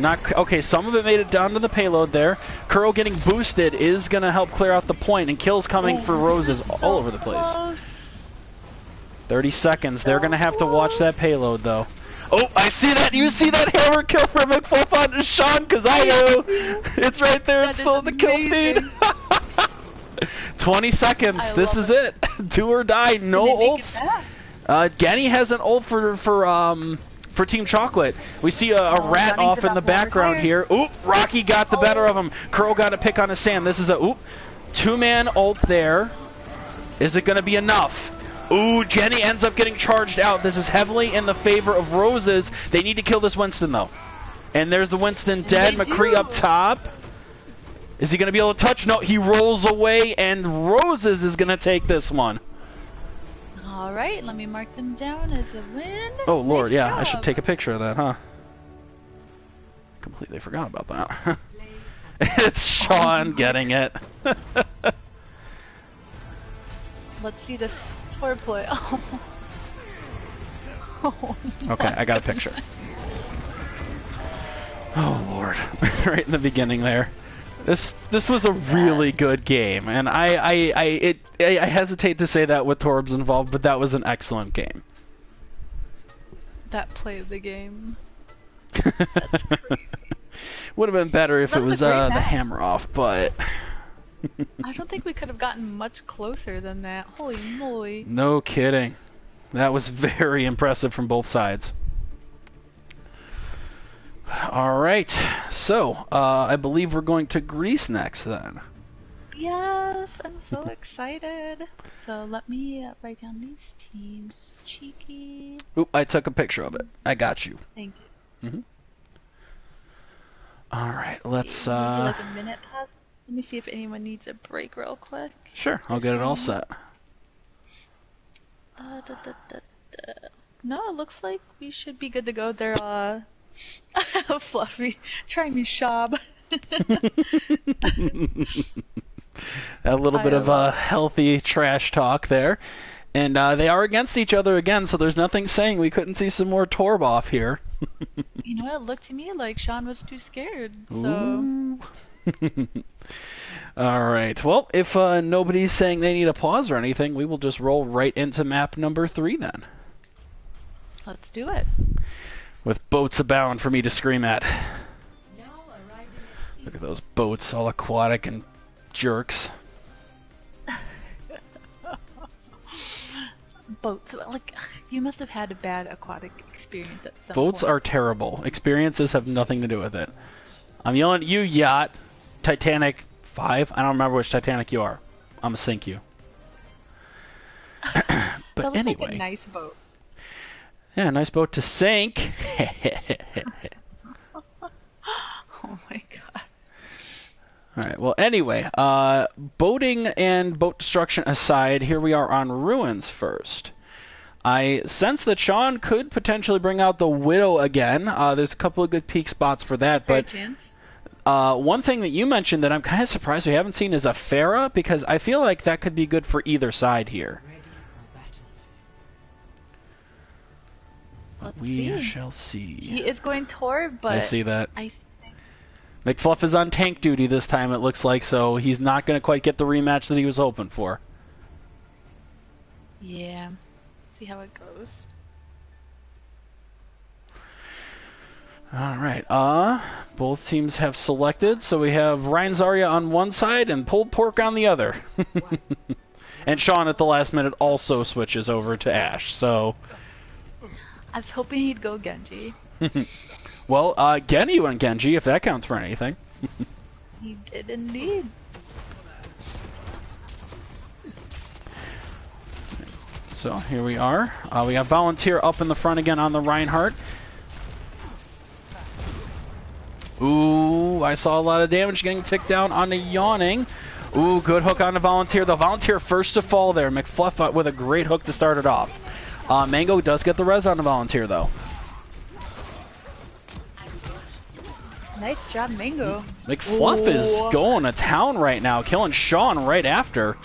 Okay, some of it made it down to the payload there. Kuro getting boosted is going to help clear out the point, and kills coming for Roses all over the place. 30 seconds. They're going to have to watch that payload, though. Oh, I see that! You see that hammer kill for McFluff on Sean? Because I do! It's right there. It's still in the kill feed. 20 seconds. This is it. Do or die. No ults. Genny has an ult for Team Chocolate. We see a rat off in the background here. Oop! Rocky got the better of him. Curl got a pick on a Sam. This is a two-man ult there. Is it going to be enough? Ooh, Genny ends up getting charged out. This is heavily in the favor of Roses. They need to kill this Winston, though. And there's the Winston dead. McCree up top. Is he going to be able to touch? No, he rolls away, and Roses is going to take this one. All right, let me mark them down as a win. Oh, Lord, nice yeah, job. I should take a picture of that, huh? Completely forgot about that. It's Sean getting it. Let's see this tour play. Oh. Okay, I got a picture. Oh, Lord. Right in the beginning there. This was a really good game, and I hesitate to say that with Torbs involved, but that was an excellent game. That played the game. That's crazy. Would have been better if it was the hammer off, but I don't think we could have gotten much closer than that. Holy moly. No kidding. That was very impressive from both sides. Alright, so I believe we're going to Greece next then. Yes, I'm so excited. So let me write down these teams. Cheeky. Oop, I took a picture of it. I got you. Thank you. Mm-hmm. Alright, let's like a minute pause. Let me see if anyone needs a break real quick. Sure, I'll get it all set. No, it looks like we should be good to go. They're Fluffy, try me, Shab. A little bit of a healthy trash talk there. And they are against each other again, so there's nothing saying we couldn't see some more Torb off here. You know, it looked to me like Sean was too scared, so... Alright, well, if nobody's saying they need a pause or anything, we will just roll right into map number 3 then. Let's do it. With boats abound for me to scream at. Look at those boats, all aquatic and jerks. Boats, like, you must have had a bad aquatic experience at some Boats point. are terrible. Experiences have nothing to do with it. I'm yelling at you, yacht. Titanic 5? I don't remember which Titanic you are. I'm gonna sink you. But anyway. Like a nice boat. Yeah, nice boat to sink. Oh my god. Alright, well anyway, boating and boat destruction aside, here we are on Ruins first. I sense that Sean could potentially bring out the Widow again. There's a couple of good peak spots for that, but one thing that you mentioned that I'm kind of surprised we haven't seen is a Pharah, because I feel like that could be good for either side here. We shall see. He is going Torb, but I see that. I McFluff is on tank duty this time, it looks like, so he's not going to quite get the rematch that he was hoping for. Yeah. See how it goes. Alright, both teams have selected, so we have Ryan Zarya on one side and pulled pork on the other. And Sean at the last minute also switches over to Ashe, so... I was hoping he'd go Genji. Well, Genji went Genji, if that counts for anything. He did indeed. So here we are. We got Volunteer up in the front again on the Reinhardt. Ooh, I saw a lot of damage getting ticked down on the Yawning. Ooh, good hook on the Volunteer. The Volunteer first to fall there. McFluff with a great hook to start it off. Mango does get the res on the Volunteer, though. Nice job, Mango. McFluff is going to town right now, killing Sean right after.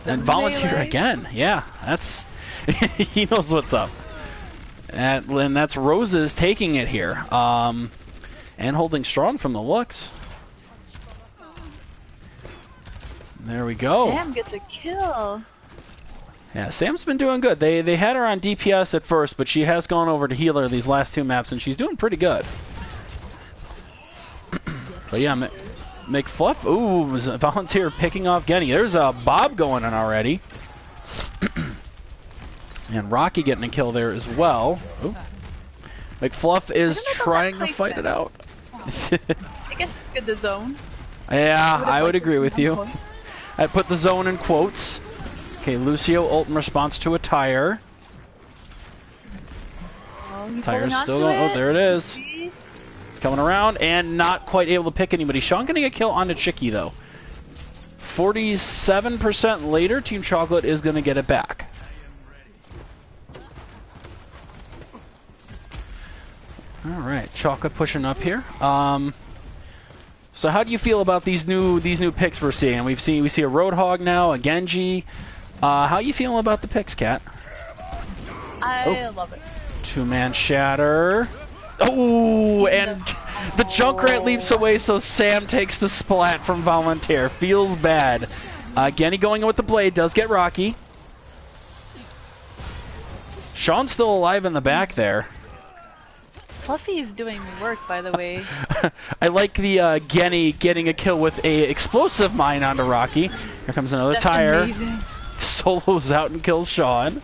And Volunteer melee. again. Yeah, that's... he knows what's up. And that's Roses taking it here. And holding strong from the looks. There we go. Sam gets a kill. Yeah, Sam's been doing good. They had her on DPS at first, but she has gone over to healer these last two maps, and she's doing pretty good. But yeah, McFluff, ooh, was a Volunteer picking off Genny. There's a Bob going in already. And Rocky getting a kill there as well. Ooh. McFluff is trying to fight it out. I guess it's good to zone. Yeah, I would agree with you. I put the zone in quotes. Okay, Lucio ult in response to a tire. Oh, Tire's still going. Oh, there it is. It's coming around and not quite able to pick anybody. Sean gonna get kill onto Chicky though. 47% later, Team Chocolate is gonna get it back. All right, Chocolate pushing up here. So how do you feel about these new picks we're seeing? We see a Roadhog now, a Genji. How you feeling about the picks, Kat? I love it. Two-man shatter. Oh, and the Junkrat leaps away, so Sam takes the splat from Volunteer. Feels bad. Genny going in with the blade, does get Rocky. Sean's still alive in the back there. Fluffy is doing work, by the way. I like the Genny getting a kill with a explosive mine onto Rocky. Here comes another That's tire. amazing. Solos out and kills Sean.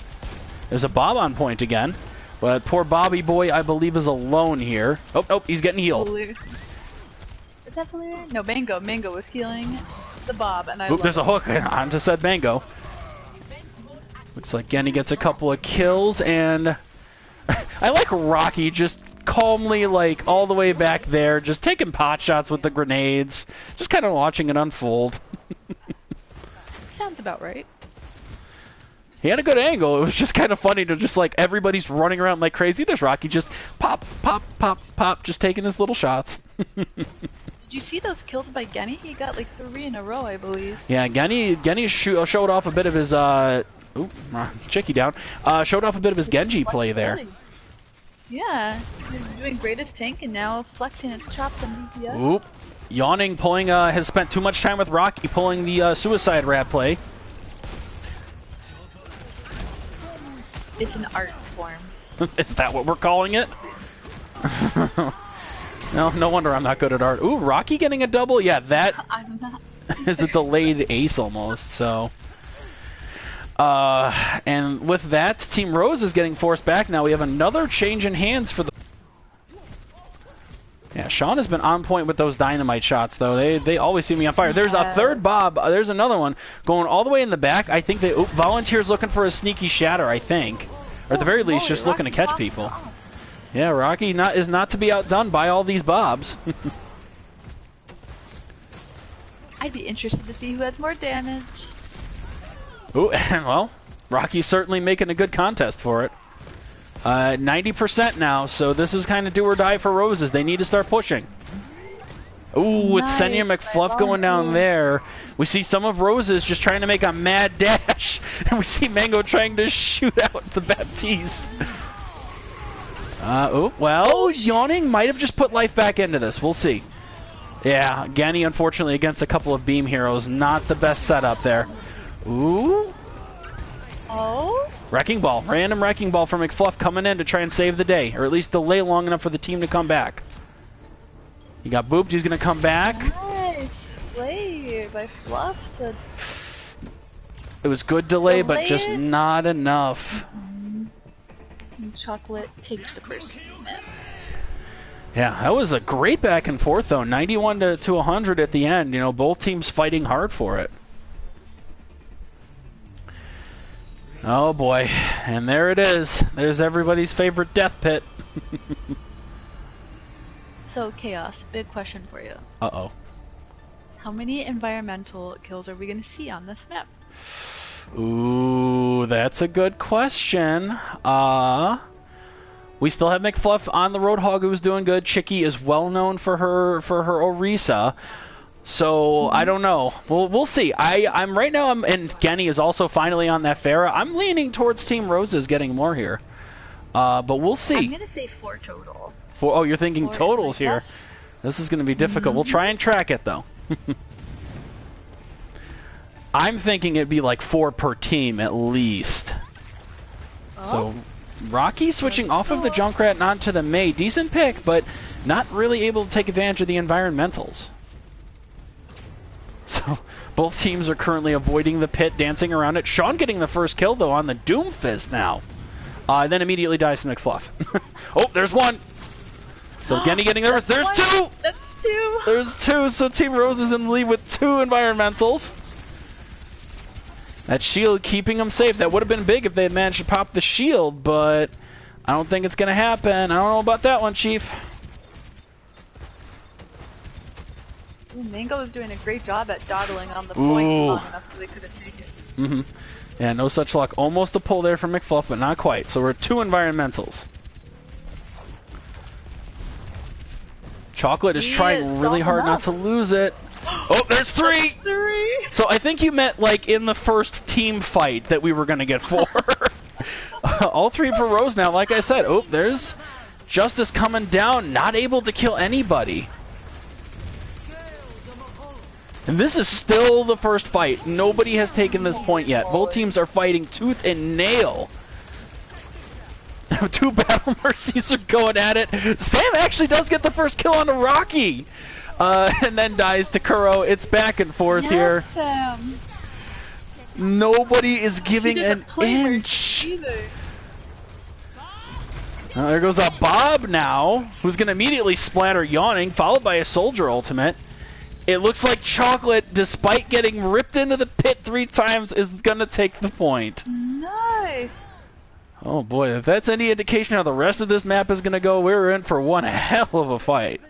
There's a Bob on point again. But poor Bobby Boy, I believe, is alone here. Oh, nope, he's getting healed. Is that Valyria? No, Mango. Mango was healing the Bob, and I love there's a hook onto said Mango. Looks like Genny gets a couple of kills, and I like Rocky just calmly, like, all the way back there, just taking pot shots with the grenades, just kind of watching it unfold. Sounds about right. He had a good angle. It was just kind of funny to just, like, everybody's running around like crazy. There's Rocky just pop, pop, pop, pop, just taking his little shots. Did you see those kills by Genny? He got like 3 in a row, I believe. Yeah, Genny showed off a bit of his, Chicky down. Showed off a bit of his Genji play there. Yeah, he's doing great as tank and now flexing his chops on DPS. Oop. Yawning, has spent too much time with Rocky, pulling the suicide rat play. It's an art form. Is that what we're calling it? No wonder I'm not good at art. Ooh, Rocky getting a double? Yeah, that I'm not. is a delayed ace almost, so... and with that, Team Rose is getting forced back. Now we have another change in hands for the... Yeah, Sean has been on point with those dynamite shots, though. They always see me on fire. There's a third Bob. There's another one going all the way in the back. I think they... Volunteer's looking for a sneaky shatter, I think. Or at the very least, just looking to catch people. Yeah, Rocky is not to be outdone by all these Bobs. I'd be interested to see who has more damage. Ooh, and well, Rocky's certainly making a good contest for it. 90% now, so this is kind of do or die for Roses. They need to start pushing. Ooh, it's Senya McFluff going down there. We see some of Roses just trying to make a mad dash. And we see Mango trying to shoot out the Baptiste. Oh, well, Yawning might have just put life back into this. We'll see. Yeah, Genny, unfortunately, against a couple of beam heroes. Not the best setup there. Ooh. Oh? Wrecking Ball. Random Wrecking Ball from McFluff coming in to try and save the day. Or at least delay long enough for the team to come back. He got booped. He's going to come back. Nice play by Fluff to... It was good delay, but just not enough. Chocolate takes the first minute. Yeah, that was a great back and forth, though. 91 to 100 at the end. You know, both teams fighting hard for it. Oh, boy. And there it is. There's everybody's favorite death pit. So, Chaos, big question for you. Uh-oh. How many environmental kills are we going to see on this map? Ooh, that's a good question. We still have McFluff on the Roadhog, who's doing good. Chicky is well known for her Orisa. So I don't know. We'll see. I'm right now. And Genny is also finally on that Pharah. I'm leaning towards Team Rose's getting more here. But we'll see. I'm gonna say 4 total. 4. Oh, you're thinking 4 totals here. Yes. This is going to be difficult. We'll try and track it though. I'm thinking it'd be like 4 per team at least. Oh. So Rocky switching off of the Junkrat and onto the Mei. Decent pick, but not really able to take advantage of the environmentals. So both teams are currently avoiding the pit, dancing around it. Sean getting the first kill, though, on the Doomfist now. Then immediately dies to McFluff. Oh, there's one! So Genny getting there. There's 2! That's 2! There's 2, so Team Rose is in the lead with 2 environmentals. That shield keeping them safe. That would have been big if they had managed to pop the shield, but I don't think it's going to happen. I don't know about that one, Chief. Ooh, Mango was doing a great job at dawdling on the point long enough so they couldn't take it. Yeah, no such luck. Almost a pull there from McFluff, but not quite. So we're at 2 environmentals. Chocolate is trying really hard not to lose it. Oh, there's 3! That's 3! So I think you meant like in the first team fight that we were going to get 4. All 3 for Rose now. Like I said, oh, there's Justice coming down, not able to kill anybody. And this is still the first fight. Nobody has taken this point yet. Both teams are fighting tooth and nail. 2 Battle Mercies are going at it. Sam actually does get the first kill on Rocky. And then dies to Kuro. It's back and forth here. Sam. Nobody is giving an inch. There goes a Bob now, who's going to immediately splatter Yawning, followed by a Soldier ultimate. It looks like Chocolate, despite getting ripped into the pit 3 times, is going to take the point. Nice. Oh boy, if that's any indication how the rest of this map is going to go, we're in for one hell of a fight.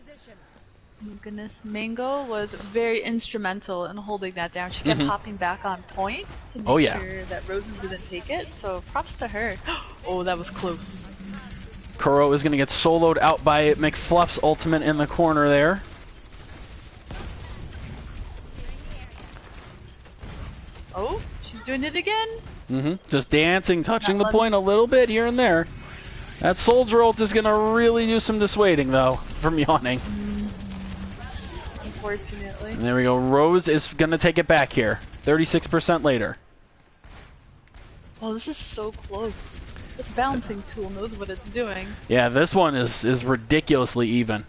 Oh goodness, Mango was very instrumental in holding that down. She kept popping back on point to make sure that Roses didn't take it, so props to her. Oh, that was close. Kuro is going to get soloed out by McFluff's ultimate in the corner there. Oh, she's doing it again. Just dancing, touching the point a little bit here and there. That Soldier ult is going to really do some dissuading, though, from Yawning. Unfortunately. And there we go. Rose is going to take it back here. 36% later. Oh, this is so close. The balancing tool knows what it's doing. Yeah, this one is ridiculously even.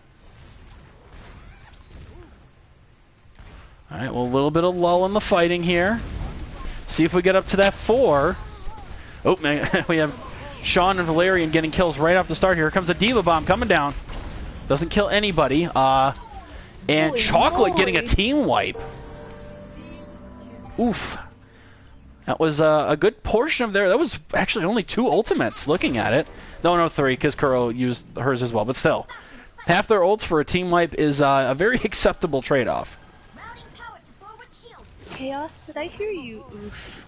Alright, well, a little bit of lull in the fighting here. See if we get up to that 4. Oh, man, we have Sean and Valerian getting kills right off the start here. Here comes a Diva Bomb coming down. Doesn't kill anybody. And Holy Chocolate moly. getting a team wipe. Oof. That was a good portion of there. That was actually only 2 ultimates looking at it. No, 3, because Kuro used hers as well. But still, half their ults for a team wipe is a very acceptable trade-off. Chaos, did I hear you oof?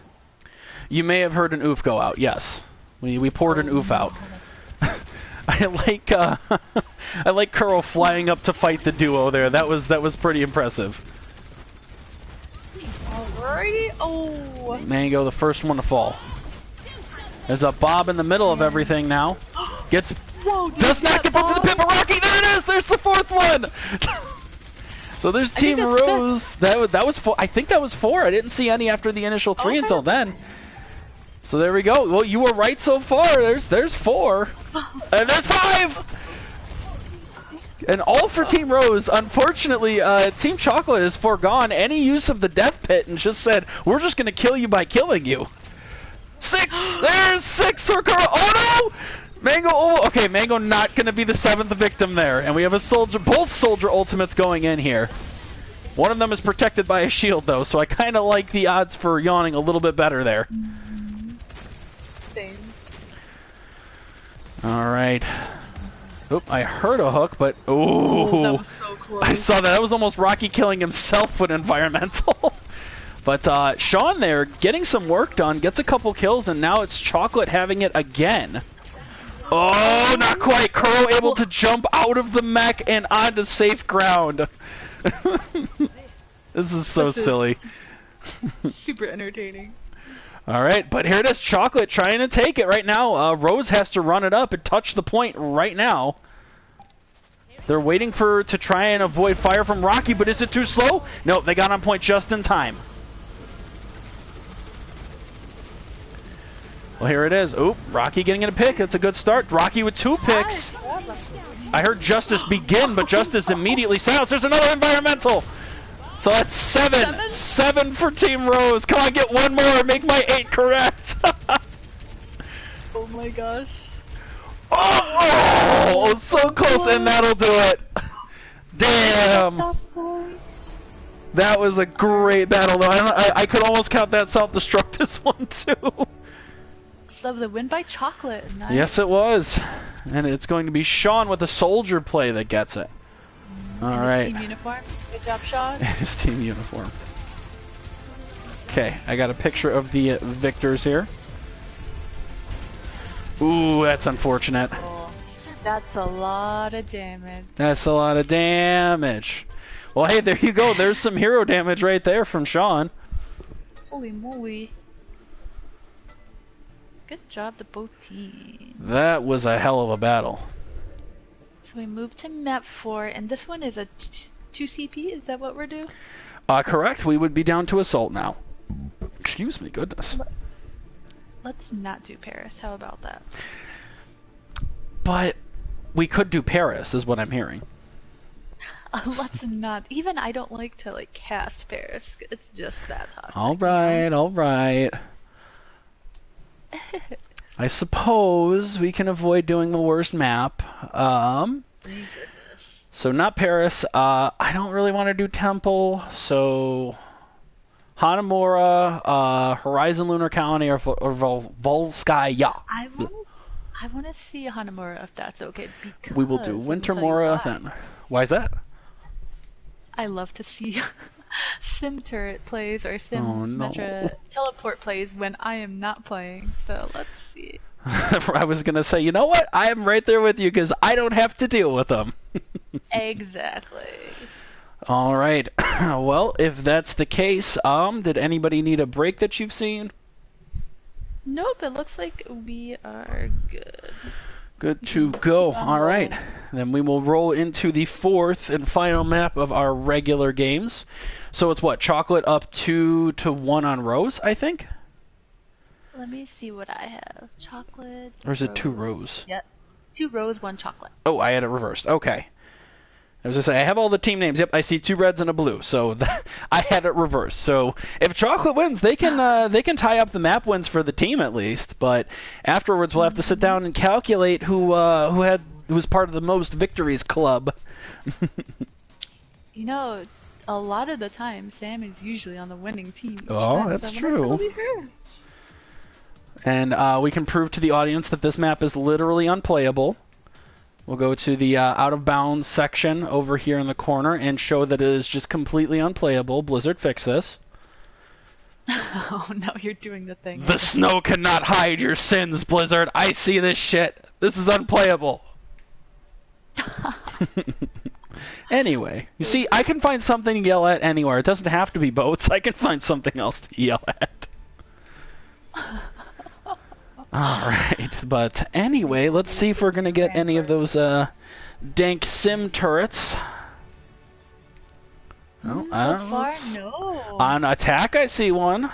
You may have heard an oof go out, yes. We poured an oof out. I like Kuro flying up to fight the duo there. That was pretty impressive. Alrighty. Oh. Mango, the first one to fall. There's a Bob in the middle of everything now. Gets does not get up to the pit, but Rocky, there it is. There's the 4th one. So there's Team Rose. That was 4. I think that was 4. I didn't see any after the initial 3 until then. So there we go. Well, you were right so far. There's 4. And there's 5. And all for Team Rose. Unfortunately, Team Chocolate has foregone any use of the death pit and just said, we're just going to kill you by killing you. 6! There's 6 for Carl. Oh no! Mango, oh, okay, Mango not going to be the 7th victim there. And we have a soldier, both soldier ultimates going in here. One of them is protected by a shield though, so I kind of like the odds for yawning a little bit better there. Same. Alright. Oop, I heard a hook, but oh, that was so close. I saw that. That was almost Rocky killing himself with environmental. But Sean there getting some work done, gets a couple kills, and now it's Chocolate having it again. Oh, not quite. Kuro able to jump out of the mech and onto safe ground. This is so silly. Super entertaining. All right, but here it is. Chocolate trying to take it right now. Rose has to run it up and touch the point right now. They're waiting to try and avoid fire from Rocky, but is it too slow? No, they got on point just in time. Well, here it is. Oop, Rocky getting in a pick. That's a good start. Rocky with 2 picks. I heard Justice begin, but Justice immediately silenced. There's another environmental. So that's 7. 7 for Team Rose. Come on, get one more. Make my 8 correct. Oh my gosh. Oh, so close, and that'll do it. Damn. That was a great battle, though. I could almost count that self-destruct this one, too. So that was a win by Chocolate. Nice. Yes, it was. And it's going to be Sean with the soldier play that gets it. All right. Team uniform. Good job, Sean. His team uniform. Okay, I got a picture of the victors here. Ooh, that's unfortunate. Oh, that's a lot of damage. That's a lot of damage. Well, hey, there you go. There's some hero damage right there from Sean. Holy moly. Good job to both teams. That was a hell of a battle. So we moved to map 4, and this one is a 2 CP? Is that what we're doing? Correct. We would be down to assault now. Excuse me, goodness. Let's not do Paris. How about that? But we could do Paris, is what I'm hearing. Let's not. Even I don't like to cast Paris. It's just that toxic. All right, all right. I suppose we can avoid doing the worst map. Thank goodness. So not Paris. I don't really want to do Temple, so Hanamura, Horizon Lunar Colony, or Volskaya. I want to see Hanamura if that's okay. Because we will do Wintermora then. Why is that? I love to see Sim Turret plays or Sim Symmetra Teleport plays when I am not playing. So let's see. I was going to say, you know what? I am right there with you because I don't have to deal with them. Exactly. All right. Well, if that's the case, did anybody need a break that you've seen? Nope, it looks like we are good. Good to go. All right. Then we will roll into the 4th and final map of our regular games. So it's what? Chocolate up 2-1 on Rose, I think? Let me see what I have. Chocolate. Or is it 2 Rose? Yep. 2 Rose, 1 chocolate. Oh, I had it reversed. Okay. I was going to say, I have all the team names. Yep, I see 2 reds and a blue. So I had it reversed. So if Chocolate wins, they can tie up the map wins for the team at least. But afterwards, we'll have to sit down and calculate who was part of the most victories club. You know, a lot of the time, Sam is usually on the winning team. Oh, that's true. And we can prove to the audience that this map is literally unplayable. We'll go to the out-of-bounds section over here in the corner and show that it is just completely unplayable. Blizzard, fix this. Oh, no, you're doing the thing. The snow cannot hide your sins, Blizzard. I see this shit. This is unplayable. Anyway, you see, I can find something to yell at anywhere. It doesn't have to be boats. I can find something else to yell at. Alright, but anyway, let's see if we're going to get any of those dank sim turrets. So far, no. On attack, I see one.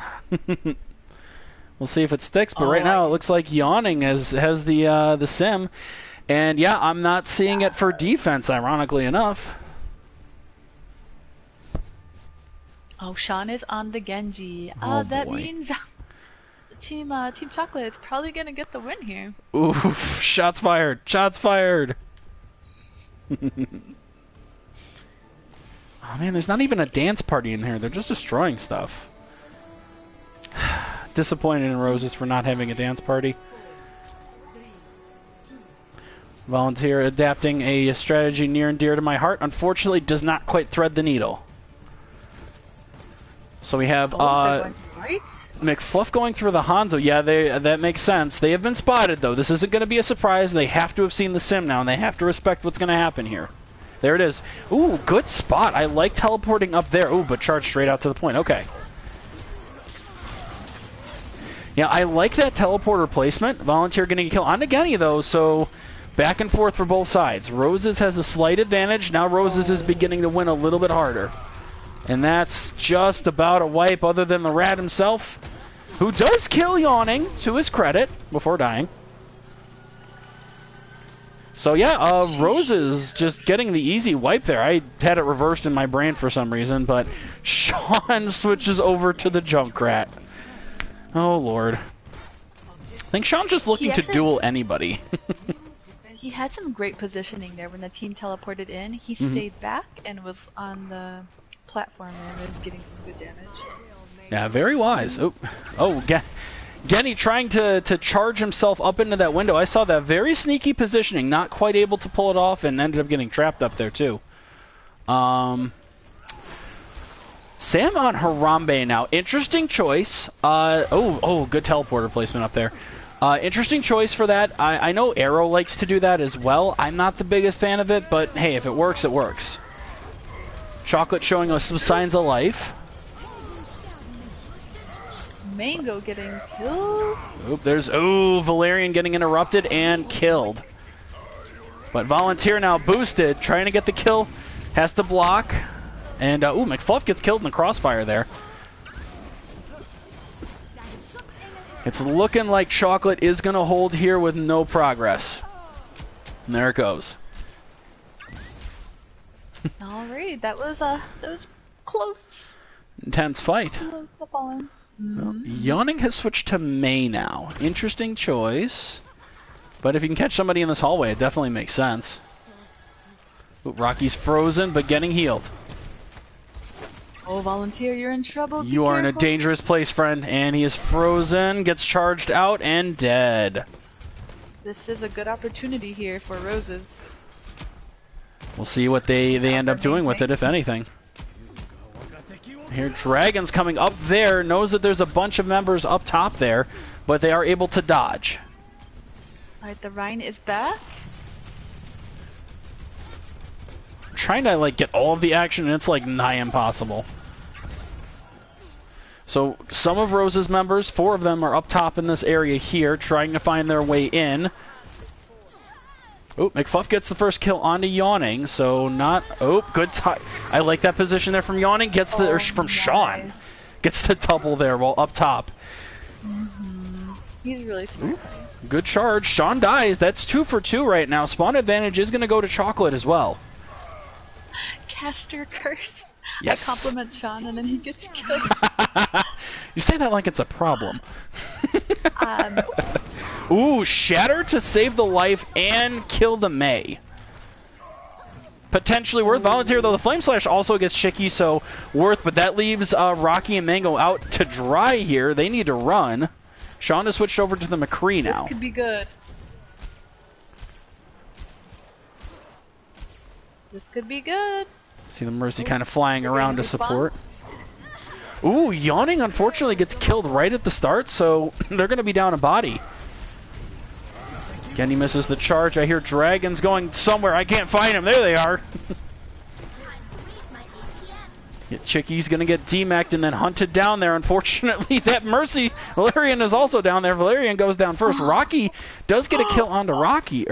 We'll see if it sticks, but right now it looks like Yawning has the sim. And yeah, I'm not seeing it for defense, ironically enough. Oh, Sean is on the Genji. Oh, that boy. means Team Chocolate is probably gonna get the win here. Oof, shots fired. Shots fired. Oh man, there's not even a dance party in here. They're just destroying stuff. Disappointed in Roses for not having a dance party. Volunteer adapting a strategy near and dear to my heart. Unfortunately, does not quite thread the needle. So we have McFluff going through the Hanzo. Yeah, that makes sense. They have been spotted, though. This isn't going to be a surprise. They have to have seen the sim now, and they have to respect what's going to happen here. There it is. Ooh, good spot. I like teleporting up there. Ooh, but charge straight out to the point. Okay. Yeah, I like that teleporter placement. Volunteer getting a kill on Nageni, though, so back and forth for both sides. Roses has a slight advantage. Now Roses is beginning to win a little bit harder. And that's just about a wipe other than the rat himself, who does kill Yawning, to his credit, before dying. So yeah, Roses just getting the easy wipe there. I had it reversed in my brain for some reason, but Sean switches over to the Junkrat. Oh, Lord. I think Sean's just looking to duel anybody. He had some great positioning there when the team teleported in. He stayed back and was on the platform and was getting some good damage. Yeah, very wise. Oh, Genny trying to charge himself up into that window. I saw that very sneaky positioning, not quite able to pull it off, and ended up getting trapped up there too. Sam on Harambe now. Interesting choice. Good teleporter placement up there. Interesting choice for that. I know Arrow likes to do that as well. I'm not the biggest fan of it, but hey, if it works, it works. Chocolate showing us some signs of life. Mango getting killed. Valerian getting interrupted and killed. But Volunteer now boosted, trying to get the kill. Has to block. And, McFluff gets killed in the crossfire there. It's looking like Chocolate is going to hold here with no progress. And there it goes. Alright, that was close. Intense fight. Close to falling. Well, Yawning has switched to May now. Interesting choice. But if you can catch somebody in this hallway, it definitely makes sense. Ooh, Rocky's frozen, but getting healed. Oh, Volunteer, you're in trouble. You are in a dangerous place, friend. And he is frozen, gets charged out, and dead. This is a good opportunity here for Roses. We'll see what they end up doing with it, if anything. Here, Dragon's coming up there, knows that there's a bunch of members up top there, but they are able to dodge. Alright, the Rhine is back. I'm trying to, get all of the action, and it's, nigh impossible. So, some of Rose's members, 4 of them, are up top in this area here, trying to find their way in. Oh, McFluff gets the first kill onto Yawning, so not... Oh, good time. I like that position there from Yawning. Gets the... from nice. Sean. Gets the double there while up top. He's really smart. Good charge. Sean dies. That's 2 for 2 right now. Spawn advantage is going to go to Chocolate as well. Caster curse. Yes. I compliment Sean and then he gets killed. You say that like it's a problem. Ooh, Shatter to save the life and kill the May. Potentially worth. Volunteer, though the Flame Slash also gets Chicky, so worth, but that leaves Rocky and Mango out to dry here. They need to run. Sean has switched over to the McCree now. This could be good. This could be good. See the Mercy kind of flying around to support. Ooh, Yawning unfortunately gets killed right at the start, so they're going to be down a body. Again, he misses the charge. I hear Dragons going somewhere. I can't find him. There they are. Chicky's going to get DMAC'd and then hunted down there. Unfortunately, that Mercy, Valerian is also down there. Valerian goes down first. Rocky does get a kill onto Rocky.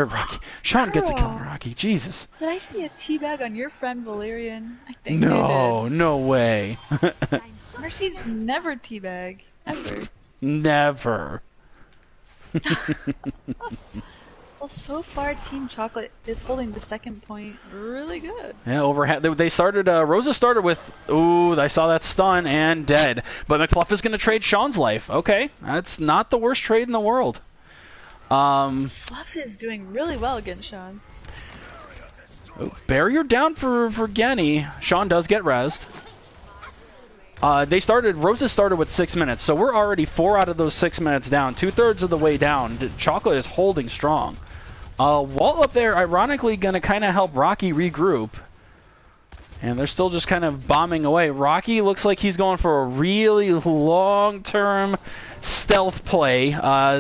Sean gets a kill on Rocky. Jesus. Did I see a teabag on your friend Valerian? I think no, no way. Mercy's never teabag. Ever. Never. Well, so far Team Chocolate is holding the second point really good. Yeah, overhead. They started. Rosa started with. Ooh, I saw that stun and dead. But McFluff is going to trade Sean's life. Okay, that's not the worst trade in the world. Fluff is doing really well against Sean. Oh, barrier down for Genny. Sean does get rezzed. Rosa started with 6 minutes, so we're already 4 out of those 6 minutes down. 2/3 of the way down. Chocolate is holding strong. Wall up there, ironically, going to kind of help Rocky regroup. And they're still just kind of bombing away. Rocky looks like he's going for a really long-term stealth play.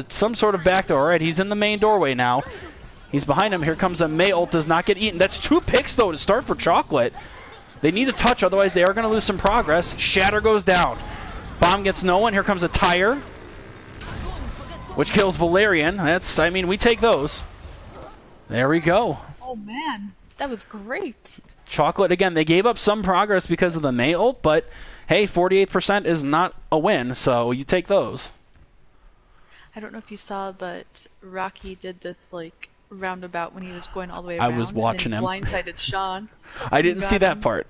Some sort of backdoor. All right, he's in the main doorway now. He's behind him. Here comes a May ult. Does not get eaten. That's 2 picks, though, to start for Chocolate. They need a touch, otherwise they are going to lose some progress. Shatter goes down. Bomb gets no one. Here comes a tire, which kills Valerian. I mean, we take those. There we go. Oh, man. That was great. Chocolate, again, they gave up some progress because of the May ult, but hey, 48% is not a win, so you take those. I don't know if you saw, but Rocky did this, like, roundabout when he was going all the way around. I was watching him. Blindsided Sean. I didn't see that part.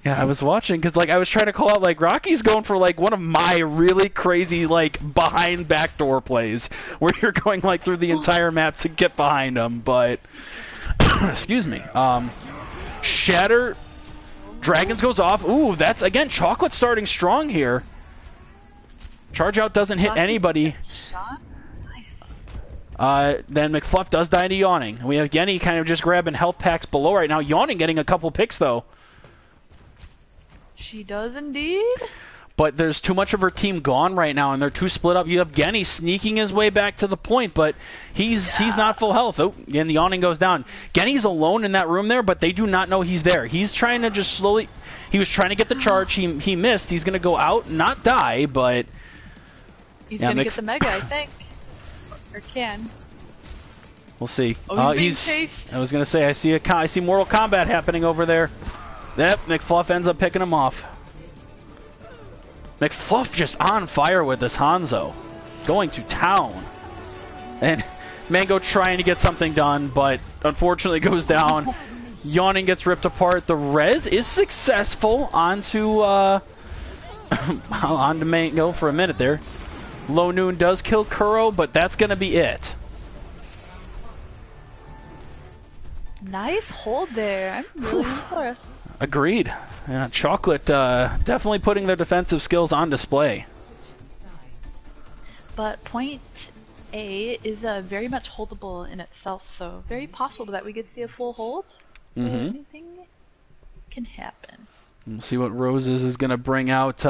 Yeah, I was watching because like I was trying to call out like Rocky's going for like one of my really crazy like behind backdoor plays where you're going like through the entire map to get behind him, but excuse me. Shatter Dragons goes off. Ooh, that's again Chocolate starting strong here. Charge out doesn't hit anybody. Sean? Then McFluff does die to Yawning. We have Genny kind of just grabbing health packs below right now. Yawning getting a couple picks, though. She does indeed. But there's too much of her team gone right now, and they're too split up. You have Genny sneaking his way back to the point, but he's not full health. Oh, and the Yawning goes down. Genny's alone in that room there, but they do not know he's there. He's trying to just slowly... He was trying to get the charge. He missed. He's going to go out, not die, but... He's going to get the Mega, I think. Or can. We'll see. Oh, he's being chased. I was gonna say I see Mortal Kombat happening over there. Yep, McFluff ends up picking him off. McFluff just on fire with this Hanzo, going to town, and Mango trying to get something done, but unfortunately goes down. Yawning gets ripped apart. The res is successful onto onto Mango for a minute there. Low Noon does kill Kuro, but that's going to be it. Nice hold there. I'm really impressed. Agreed. Yeah, Chocolate definitely putting their defensive skills on display. But point A is very much holdable in itself, so very possible that we could see a full hold. So anything can happen. We'll see what Roses is going to bring out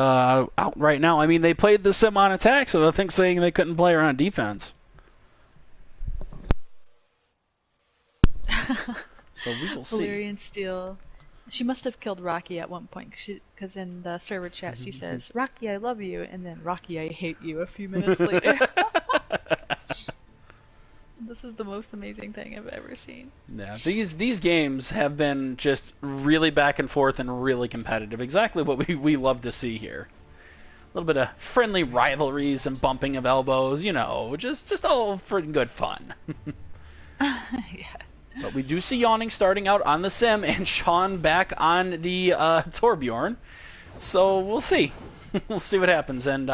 right now. I mean, they played the sim on attack, so I think saying they couldn't play her on defense. So we will see. Valerian Steel. She must have killed Rocky at one point, because in the server chat she says, "Rocky, I love you," and then "Rocky, I hate you" a few minutes later. This is the most amazing thing I've ever seen. Yeah, these games have been just really back and forth and really competitive. Exactly what we love to see here. A little bit of friendly rivalries and bumping of elbows, you know, just all for good fun. Yeah. But we do see Yawning starting out on the sim and Sean back on the Torbjorn. So we'll see. We'll see what happens. And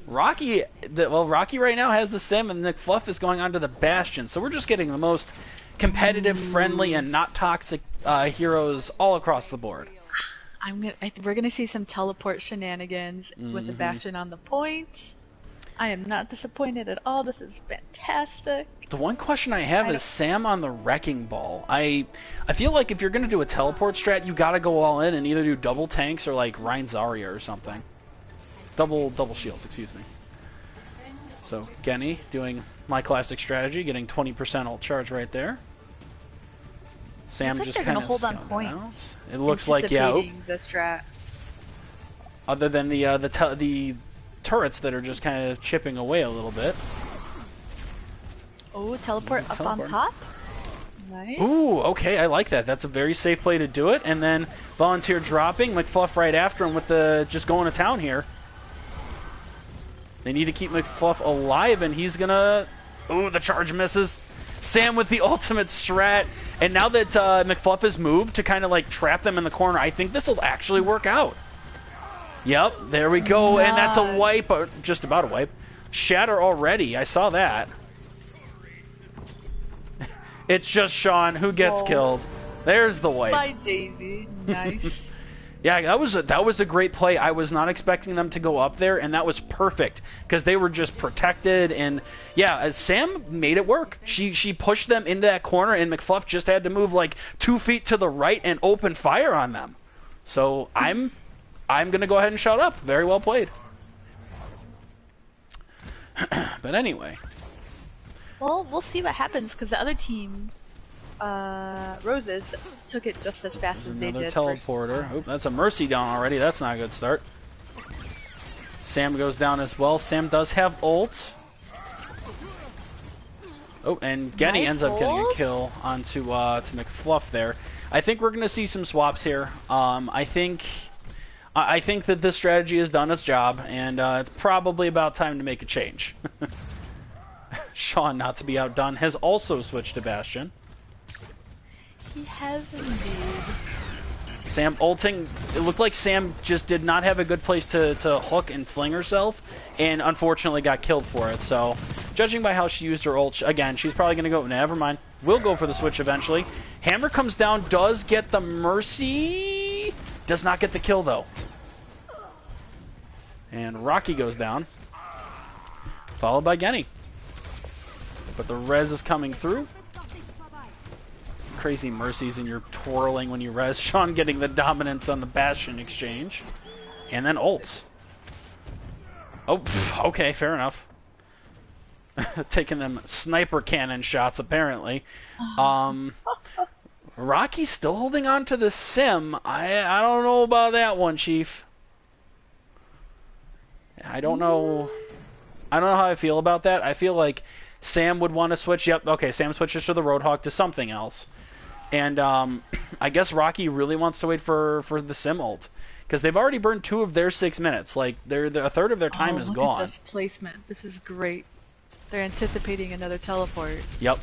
Rocky right now has the sim, and McFluff is going on to the Bastion. So we're just getting the most competitive, friendly, and not toxic heroes all across the board. We're gonna see some teleport shenanigans with the Bastion on the point. I am not disappointed at all. This is fantastic. The one question I have is Sam on the Wrecking Ball. I feel like if you're gonna do a teleport strat, you gotta go all in and either do double tanks or like Rein Zarya or something. Double shields, excuse me. So Genny doing my classic strategy, getting 20% ult charge right there. Sam just kind of hold on point. It looks like the strat. Other than the turrets that are just kind of chipping away a little bit. Oh, teleport up on top. Nice. Ooh, okay, I like that. That's a very safe play to do it. And then Volunteer dropping, McFluff right after him with the just going to town here. They need to keep McFluff alive, and he's gonna Ooh, the charge misses. Sam with the ultimate strat. And now that McFluff has moved to kind of like trap them in the corner, I think this will actually work out. Yep, there we go. Nice. And that's a wipe, or just about a wipe. Shatter already, I saw that. It's just Sean who gets killed. There's the wipe. My Daisy. Nice. Yeah, that was a great play. I was not expecting them to go up there, and that was perfect because they were just protected. And yeah, Sam made it work. She pushed them into that corner, and McFluff just had to move like 2 feet to the right and open fire on them. So I'm gonna go ahead and shout up. Very well played. But anyway. Well, we'll see what happens because the other team, Roses, took it just as fast as they did. Another teleporter. Oop, that's a Mercy down already. That's not a good start. Sam goes down as well. Sam does have ult. Oh, and Genny ends up getting a kill onto to McFluff there. I think we're going to see some swaps here. I think that this strategy has done its job, and it's probably about time to make a change. Sean, not to be outdone, has also switched to Bastion. He has indeed. Sam ulting. It looked like Sam just did not have a good place to hook and fling herself, and unfortunately got killed for it. So, judging by how she used her ult, again, she's probably going to go, never mind. We'll go for the switch eventually. Hammer comes down, does get the Mercy. Does not get the kill, though. And Rocky goes down, followed by Genny. But the res is coming through. Crazy Mercies and you're twirling when you res. Sean getting the dominance on the Bastion exchange. And then ults. Oh, okay, fair enough. Taking them sniper cannon shots, apparently. Rocky's still holding on to the sim. I don't know about that one, Chief. I don't know how I feel about that. I feel like Sam would want to switch. Yep, okay, Sam switches to the Roadhog to something else. And I guess Rocky really wants to wait for the sim ult. Because they've already burned 2 of their 6 minutes. Like, a third of their time is gone. Look at the placement. This is great. They're anticipating another teleport. Yep.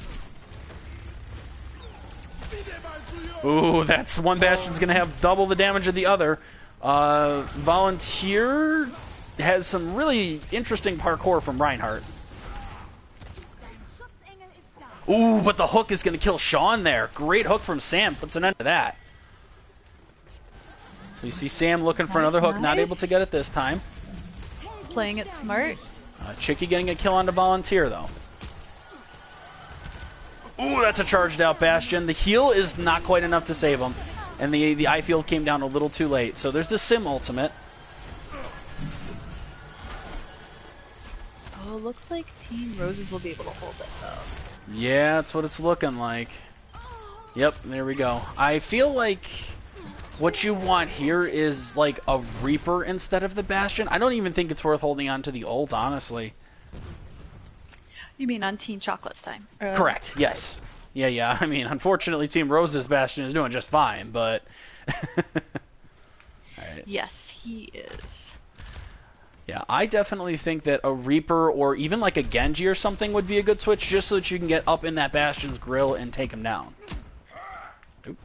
Ooh, that's one Bastion's going to have double the damage of the other. Volunteer has some really interesting parkour from Reinhardt. Ooh, but the hook is going to kill Sean there. Great hook from Sam. Puts an end to that. So you see Sam looking for another hook. Not able to get it this time. Playing it smart. Chicky getting a kill on the Volunteer, though. Ooh, that's a charged out Bastion. The heal is not quite enough to save him. And the eye field came down a little too late. So there's the Sim ultimate. Oh, looks like Team Roses will be able to hold it, though. Yeah, that's what it's looking like. Yep, there we go. I feel like what you want here is like a Reaper instead of the Bastion. I don't even think it's worth holding on to the ult, honestly. You mean on Team Chocolate's time? Correct, yes. Yeah. I mean, unfortunately, Team Rose's Bastion is doing just fine, but... Alright. Yes, he is. Yeah, I definitely think that a Reaper or even like a Genji or something would be a good switch just so that you can get up in that Bastion's grill and take him down. Oop.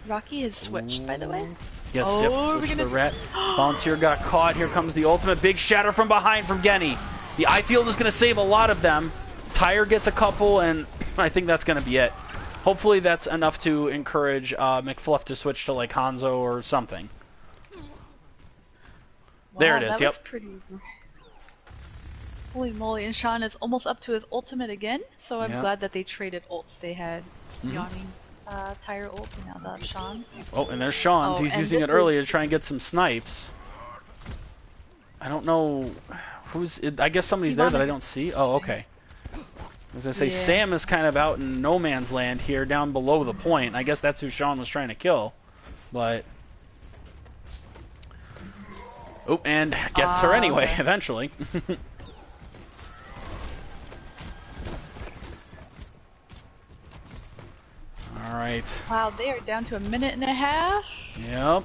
Rocky has switched, by the way. Yes, switch to the rat. Volunteer got caught. Here comes the ultimate. Big shatter from behind from Genny. The eye field is going to save a lot of them. Tyre gets a couple, and I think that's going to be it. Hopefully that's enough to encourage McFluff to switch to like Hanzo or something. Wow, there it is, yep. Pretty... Holy moly, and Sean is almost up to his ultimate again, so I'm glad that they traded ults. They had Yanni's Tyre ult, and now they have Sean's. Oh, and there's Sean's. He's using it earlier to try and get some snipes. I don't know who's... I guess somebody's there that I don't see. Oh, okay. I was going to say, Sam is kind of out in no man's land here, down below the point. I guess that's who Sean was trying to kill, but... Oh, and gets her anyway, eventually. Alright. Wow, they are down to 1.5 minutes. Yep.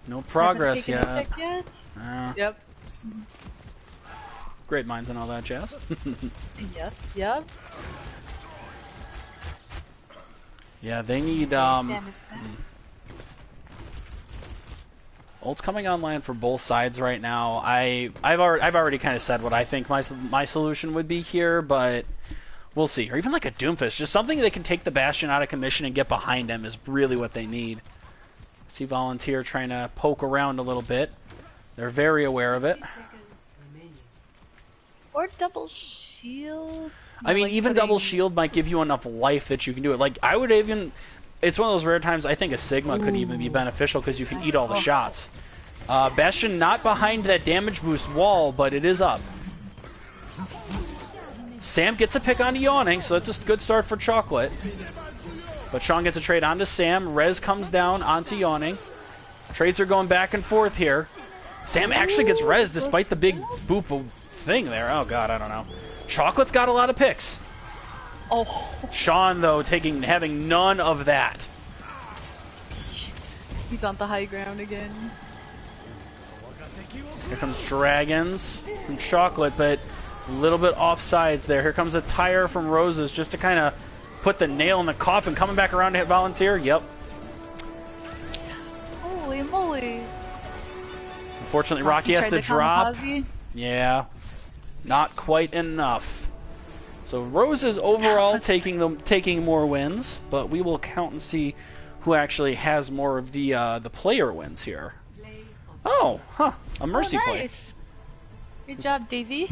No progress yet. Yep. Great minds and all that jazz. Yes, yep. Yeah, they need, Sam is back. Ult's coming online for both sides right now. I've already kind of said what I think my solution would be here, but we'll see. Or even like a Doomfist, just something that can take the Bastion out of commission and get behind him is really what they need. See Volunteer trying to poke around a little bit. They're very aware of it. Or double shield. I mean, even double shield might give you enough life that you can do it. Like, I would even... It's one of those rare times I think a Sigma could even be beneficial because you can eat all the shots. Bastion not behind that damage boost wall, but it is up. Sam gets a pick onto Yawning, so that's a good start for Chocolate. But Sean gets a trade onto Sam. Rez comes down onto Yawning. Trades are going back and forth here. Sam actually gets Rez despite the big boop thing there. Oh god, I don't know. Chocolate's got a lot of picks. Oh. Sean, though, having none of that. He's on the high ground again. Here comes Dragons from Chocolate, but a little bit off sides there. Here comes a tire from Roses just to kind of put the nail in the coffin. Coming back around to hit Volunteer. Yep. Holy moly. Unfortunately, Rocky has to drop. Yeah. Not quite enough. So Roses overall taking more wins, but we will count and see who actually has more of the player wins here. Oh, huh. A Mercy play. Good job, Daisy.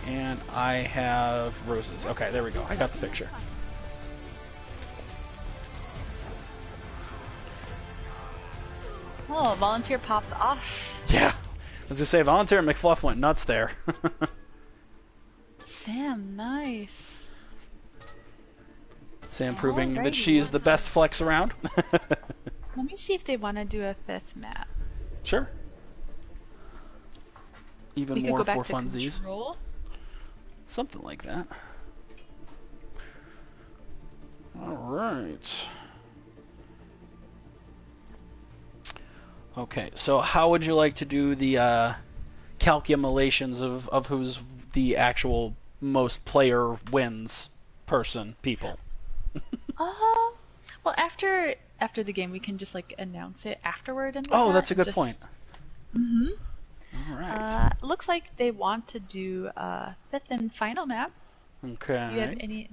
And I have Roses. Okay, there we go. I got the picture. Oh, Volunteer popped off. Yeah. I was going to say, Volunteer and McFluff went nuts there. Sam, nice. Sam proving that she is the best flex around. Let me see if they want to do a 5th map. Sure. Even We more could go for back to funsies. Control. Something like that. Alright. Okay, so how would you like to do the calculations of who's the actual most player wins people? Well, after the game, we can just like announce it afterward and. Oh, that's a good point. Mm-hmm. All right. Looks like they want to do a 5th and final map. Okay. Do you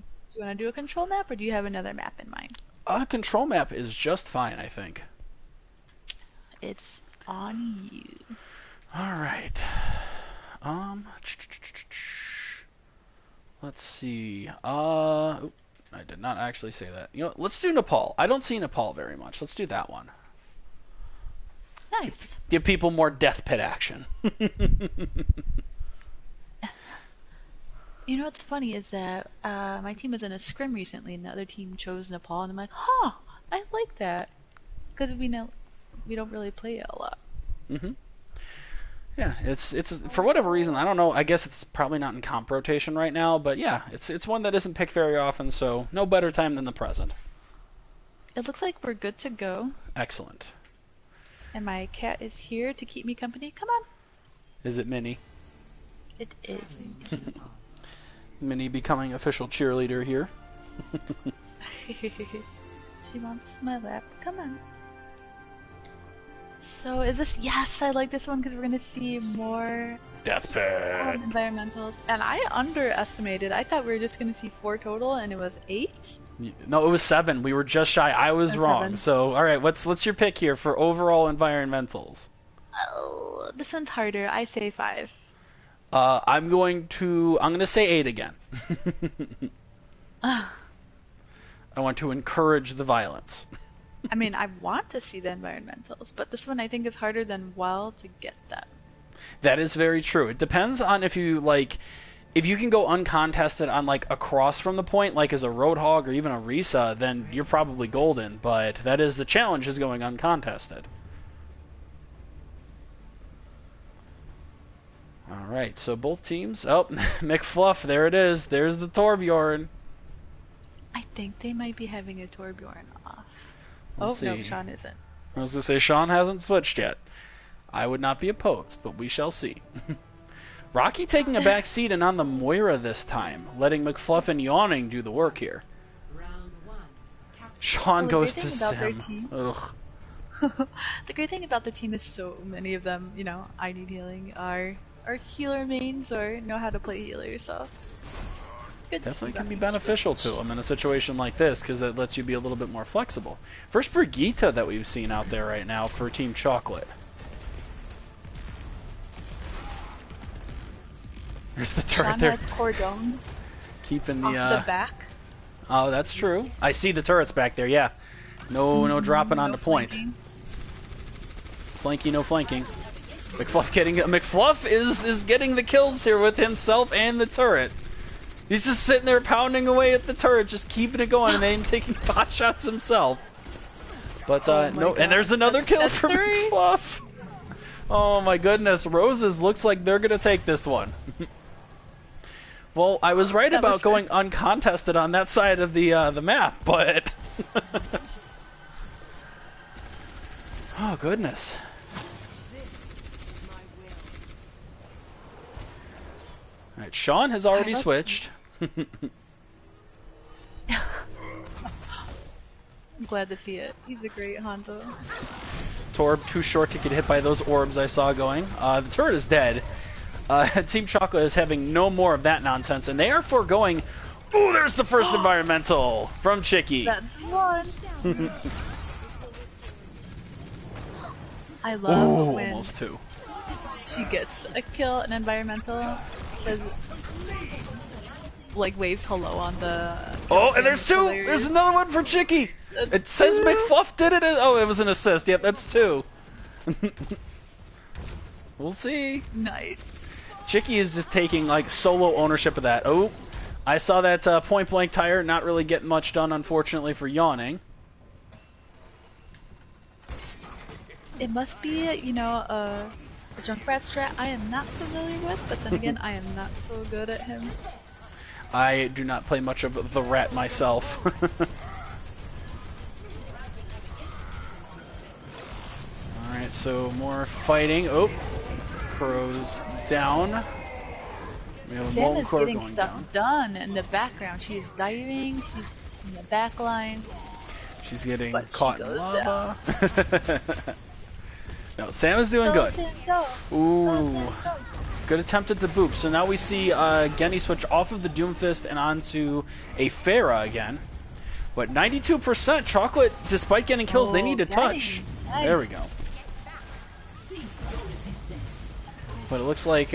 want to do a control map, or do you have another map in mind? A control map is just fine, I think. It's on you. All right. Let's see. I did not actually say that. You know, let's do Nepal. I don't see Nepal very much. Let's do that one. Nice. Give people more death pit action. You know what's funny is that my team was in a scrim recently, and the other team chose Nepal, and I'm like, huh, I like that, because we don't really play it a lot. Mm-hmm. Yeah, it's for whatever reason, I don't know. I guess it's probably not in comp rotation right now, but yeah, it's one that isn't picked very often, so no better time than the present. It looks like we're good to go. Excellent. And my cat is here to keep me company. Come on. Is it Minnie? It is. Minnie becoming official cheerleader here. She wants my lap. Come on. So is this? Yes, I like this one because we're gonna see more Death pit. Environmentals. And I underestimated. I thought we were just gonna see 4 total, and it was 8. No, it was 7. We were just shy. I was wrong. 7. So, all right, what's your pick here for overall environmentals? Oh, this one's harder. I say 5. I'm gonna say 8 again. I want to encourage the violence. I mean, I want to see the environmentals, but this one I think is harder than well to get them. That is very true. It depends on if you can go uncontested on like across from the point, like as a Roadhog or even a Risa, then you're probably golden. But that is the challenge, is going uncontested. All right, so both teams. Oh, McFluff, there it is. There's the Torbjorn. I think they might be having a Torbjorn off. We'll oh see. no, Sean isn't. I was gonna say Sean hasn't switched yet. I would not be opposed, but we shall see. Rocky taking a back seat and on the Moira this time, letting McFluff and Yawning do the work here. Sean goes to Sim. Ugh. The great thing about the team is so many of them, you know, I need healing, are healer mains or know how to play healer, so good. Definitely can be beneficial to them in a situation like this because it lets you be a little bit more flexible. First Brigitte that we've seen out there right now for Team Chocolate. There's the turret there. Cordon Keeping the back. Oh, that's true. I see the turrets back there. Yeah. No dropping on the point. Flanky, no flanking. McFluff is getting the kills here with himself and the turret. He's just sitting there pounding away at the turret, just keeping it going, and then taking pot shots himself. But no, God. And there's another kill from McFluff. Oh my goodness, Roses looks like they're gonna take this one. Well, I was right about going uncontested on that side of the map, but oh goodness. All right, Sean has already switched. I'm glad to see it. He's a great Hanzo. Torb too short to get hit by those orbs I saw going. The turret is dead. Team Chocolate is having no more of that nonsense, and they are foregoing. Ooh, there's the first environmental from Chicky. That's one. I love when almost two. She gets a kill, an environmental. Says, like waves hello on the. Oh, and there's two. Hilarious. There's another one for Chicky. It says McFluff did it. Oh, it was an assist. Yep, that's two. We'll see. Nice. Chicky is just taking like solo ownership of that. Oh, I saw that point blank tire. Not really getting much done, unfortunately, for Yawning. It must be, you know, a Junkrat strat I am not familiar with, but then again, I am not so good at him. I do not play much of the rat myself. Alright, so more fighting. Oh, Crow's down. We have a Molten Core getting going stuff down. done in the background. She's diving, she's in the back line. She's getting caught in lava. No, Sam is doing good. Ooh. Good attempt at the boop. So now we see Genny switch off of the Doomfist and onto a Pharah again. But 92% Chocolate, despite getting kills, they need to touch. Nice. There we go. But it looks like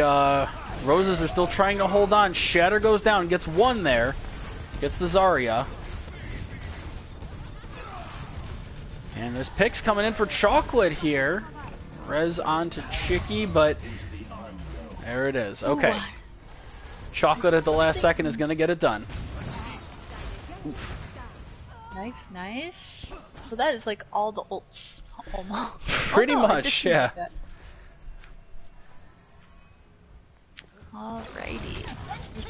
Roses are still trying to hold on. Shatter goes down, gets one there. Gets the Zarya. And there's picks coming in for Chocolate here. Rez on to Chicky, but there it is. Okay. Chocolate at the last second is going to get it done. Oof. Nice, nice. So that is like all the ults. Almost. Pretty much, yeah. Alrighty.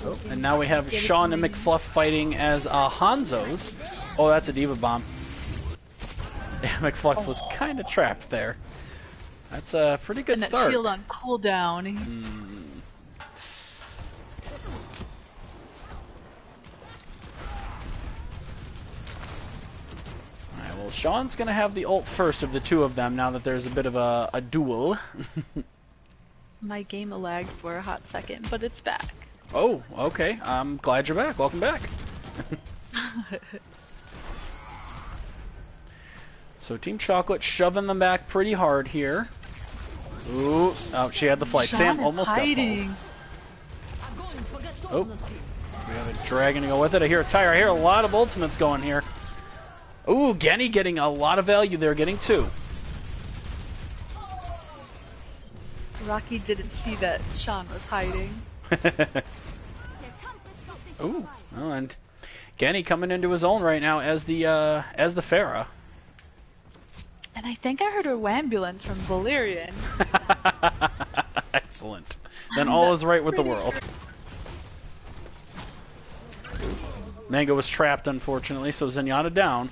Oh, and now we have Sean and McFluff fighting as Hanzos. Oh, that's a Diva Bomb. McFluff was kind of trapped there. That's a pretty good start. And that shield on cooldown. Alright, well, Sean's going to have the ult first of the two of them now that there's a bit of a duel. My game lagged for a hot second, but it's back. Oh, okay. I'm glad you're back. Welcome back. So Team Chocolate shoving them back pretty hard here. Ooh, oh, she had the flight. Sam almost got pulled. Oh, we have a dragon to go with it. I hear a tire. I hear a lot of ultimates going here. Ooh, Genny getting a lot of value there, getting two. Rocky didn't see that Sean was hiding. Ooh, oh, and Genny coming into his own right now as the Pharah. And I think I heard a ambulance from Valerian. Excellent. Then all is right with the world. Mango was trapped, unfortunately, so Zenyatta down.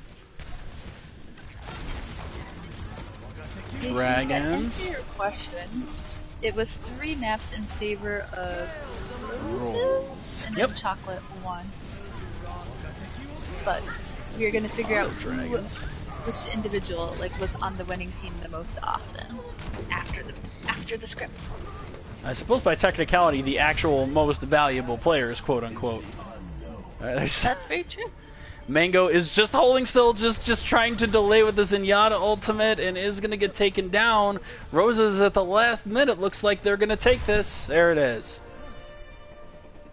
Hey, Dragons. to answer your question, it was 3 maps in favor of Roses, and then Chocolate won. But we're gonna figure out which individual was on the winning team the most often after the Scrim. I suppose by technicality, the actual most valuable players, quote unquote. That's very true. Mango is just holding still, just trying to delay with the Zenyatta ultimate, and is going to get taken down. Roses at the last minute looks like they're going to take this. There it is.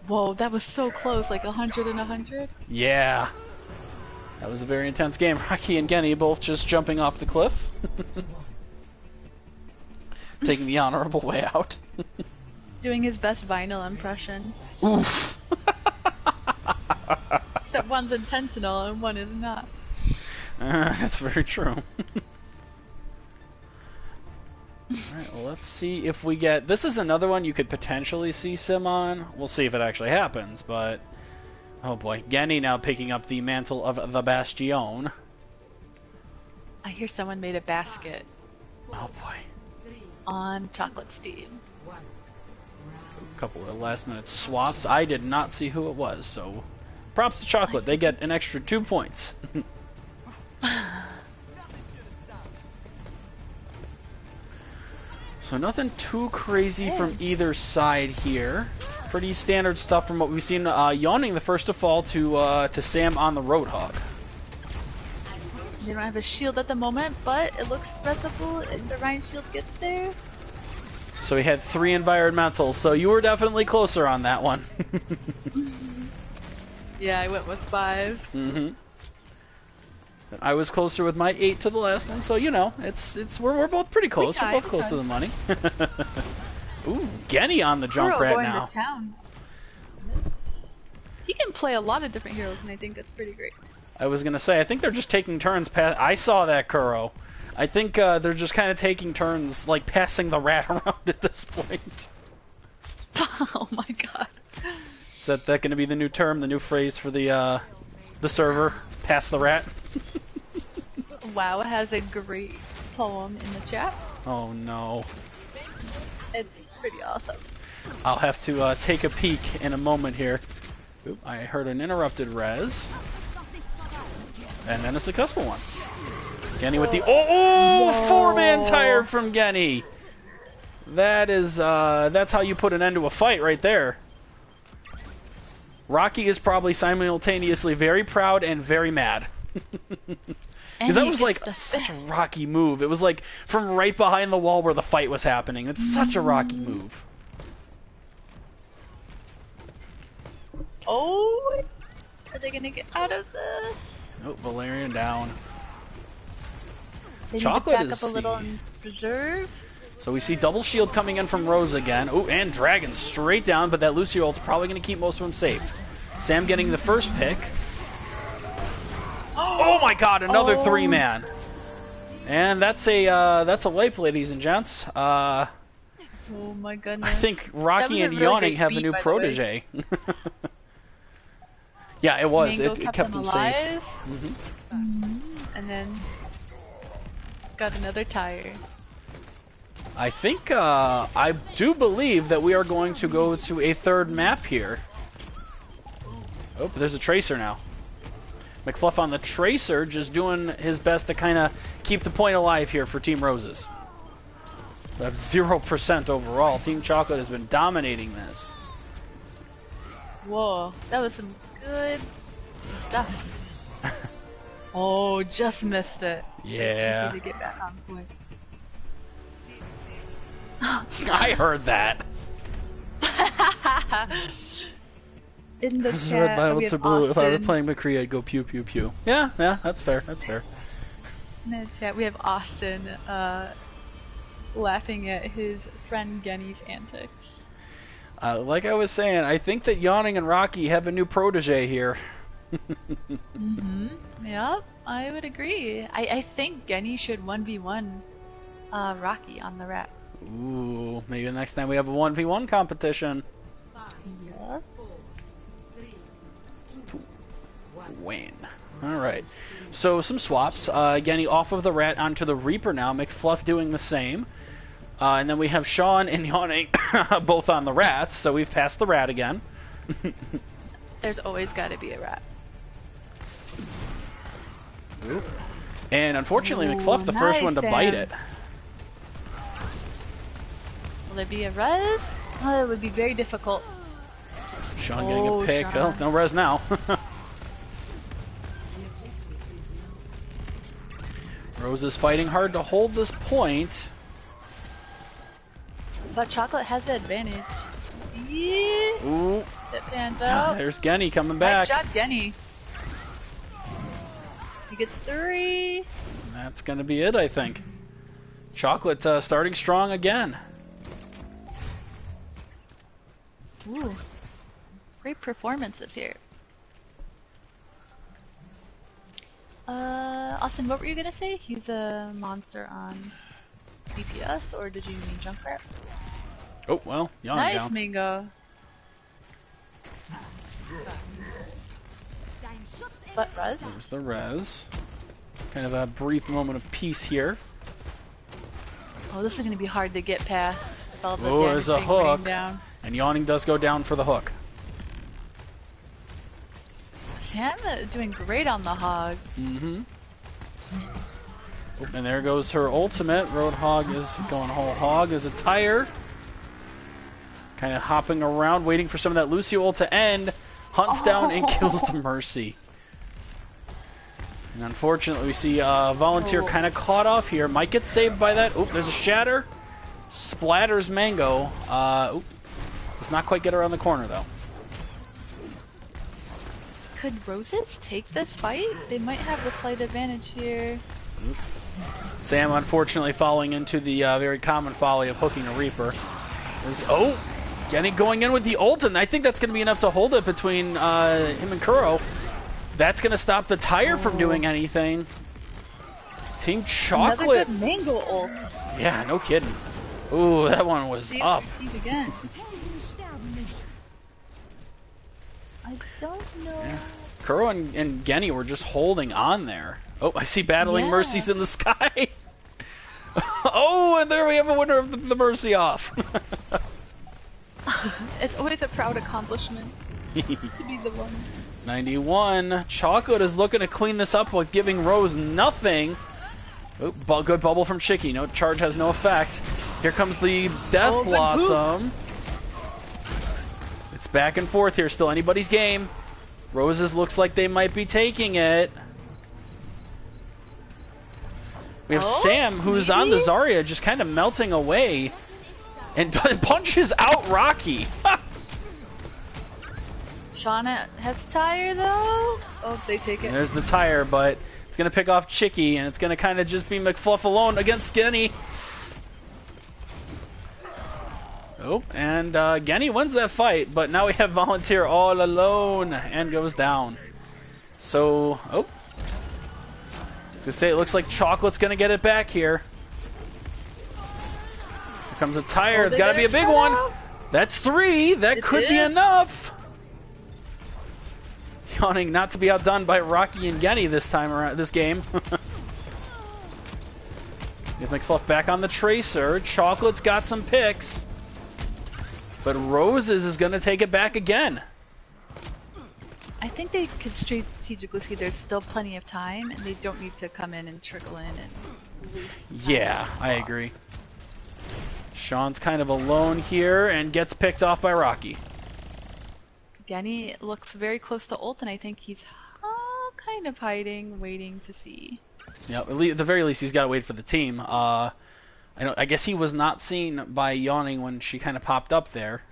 Whoa, that was so close, like 100 and 100? Yeah. That was a very intense game. Rocky and Genny both just jumping off the cliff. Taking the honorable way out. Doing his best vinyl impression. Oof. Except one's intentional and one is not. That's very true. Alright, well, let's see if we get... This is another one you could potentially see Sim on. We'll see if it actually happens, but... Oh boy, Genny now picking up the mantle of the Bastion. I hear someone made a basket. Oh boy. On Chocolate's team. A couple of last minute swaps. I did not see who it was, so... Props to Chocolate, they get an extra 2 points. So nothing too crazy from either side here. Pretty standard stuff from what we've seen. Yawning the first to fall to Sam on the Roadhog. They don't have a shield at the moment, but it looks feasible if the Rhine shield gets there. So we had 3 environmentals, so you were definitely closer on that one. Yeah, I went with 5. Mm-hmm. I was closer with my 8 to the last one, so you know, we're both pretty close. We're both close to the money. Ooh, Genny on the jump right now. To town. He can play a lot of different heroes, and I think that's pretty great. I was gonna say, I think they're just taking turns. I saw that Kuro. I think they're just kind of taking turns, like passing the rat around at this point. Oh my god. Is that going to be the new term, the new phrase for the server? Pass the rat? WoW has a great poem in the chat. Oh no. It's pretty awesome. I'll have to take a peek in a moment here. Oop, I heard an interrupted res. And then a successful one. Genny with the... Oh! 4-man tire from Genny! That is, that's how you put an end to a fight right there. Rocky is probably simultaneously very proud and very mad. Because that was like such a Rocky move. It was like from right behind the wall where the fight was happening. It's such a Rocky move. Oh! Are they gonna get out of this? Oh, Valerian down. They Chocolate need to back up a little and preserve. So we see double shield coming in from Rose again. Oh, and Dragon straight down, but that Lucio ult's probably going to keep most of them safe. Sam getting the first pick. Oh my god, another 3-man. And that's a wipe, ladies and gents. Oh my goodness. I think Rocky and Yawning have a new protege. Yeah, it was. It kept them safe. And then got another tire. I think, I do believe that we are going to go to a 3rd map here. Oh, there's a Tracer now. McFluff on the Tracer, just doing his best to kind of keep the point alive here for Team Roses. We have 0% overall. Team Chocolate has been dominating this. Whoa, that was some good stuff. Oh, just missed it. Yeah. To get back on point. I heard that. In the This is chat, red violets are blue. Austin. If I were playing McCree, I'd go pew pew pew. Yeah, that's fair. That's fair. In the chat, we have Austin laughing at his friend Genny's antics. Like I was saying, I think that Yawning and Rocky have a new protege here. Yep, I would agree. I think Genny should 1v1 Rocky on the rat. Ooh, maybe next time we have a 1v1 competition. Yeah. Win. Alright. So, some swaps. Genny off of the rat onto the Reaper now. McFluff doing the same. And then we have Sean and Yawning both on the rats, so we've passed the rat again. There's always got to be a rat. Ooh. And unfortunately, McFluff, the first one to bite it. Will there be a res? Oh, it would be very difficult. Sean getting a pick. Sean. Oh, no res now. Rose is fighting hard to hold this point. But Chocolate has the advantage. Yeah. Ooh. That pans out. There's Genny coming back. Nice job, Genny. You get 3. That's going to be it, I think. Chocolate starting strong again. Ooh. Great performances here. Austin, what were you gonna say? He's a monster on DPS, or did you mean Junkrat? Oh, well, Yawning nice, down. Mingo. But res? There's the res. Kind of a brief moment of peace here. Oh, this is gonna be hard to get past. With all the there's a hook. Down. And Yawning does go down for the hook. Sam doing great on the hog. Mm-hmm. And there goes her ultimate. Roadhog is going whole hog as a tire. Kind of hopping around, waiting for some of that Lucio ult to end. Hunts down and kills the Mercy. And unfortunately, we see Volunteer kind of caught off here. Might get saved by that. Oop, there's a shatter. Splatters Mango. Oop. Does not quite get around the corner, though. Could Roses take this fight? They might have the slight advantage here. Oop. Sam, unfortunately, falling into the very common folly of hooking a Reaper. Oh! Genny going in with the ult, and I think that's going to be enough to hold it between him and Kuro. That's going to stop the tire from doing anything. Team Chocolate. Another good Mango ult. Yeah, no kidding. Ooh, that one was up. Again. I don't know. Yeah. Kuro and Genny were just holding on there. Oh, I see battling Mercies in the sky. Oh, and there we have a winner of the Mercy off. It's always a proud accomplishment to be the one. 91. Chocolate is looking to clean this up while giving Rose nothing. Oh, good bubble from Chicky. No charge has no effect. Here comes the Death Blossom. It's back and forth here. Still anybody's game. Roses looks like they might be taking it. We have Sam, who's on the Zarya, just kind of melting away. And punches out Rocky. Shauna has tire, though. Oh, they take it. There's the tire, but it's going to pick off Chicky, and it's going to kind of just be McFluff alone against Genny. Oh, and Genny wins that fight, but now we have Volunteer all alone and goes down. So, oh. I was going to say, it looks like Chocolate's going to get it back here. Here comes a tire. It's got to be a big one. That's 3. That could be enough. Yawning not to be outdone by Rocky and Genny this time around this game. Get McFluff back on the Tracer. Chocolate's got some picks. But Roses is going to take it back again. I think they could strategically see there's still plenty of time, and they don't need to come in and trickle in and lose time. Yeah, I agree. Sean's kind of alone here and gets picked off by Rocky. Genny looks very close to ult, and I think he's kind of hiding, waiting to see. Yeah, at the very least, he's got to wait for the team. I guess he was not seen by Yawning when she kind of popped up there.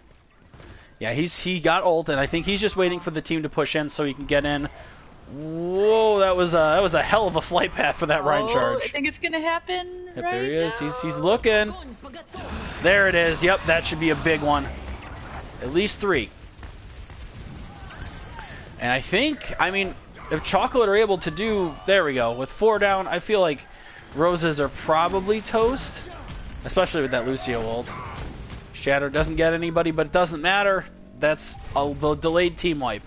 Yeah, he got ult, and I think he's just waiting for the team to push in so he can get in. Whoa, that was a hell of a flight path for that Rhine charge. I think it's gonna happen. Yep, right there he is. now. He's looking. There it is. Yep, that should be a big one. At least 3. And I mean, if Chocolate are able to do, there we go, with 4 down, I feel like Roses are probably toast, especially with that Lucio ult. Shadow doesn't get anybody, but it doesn't matter. That's a delayed team wipe.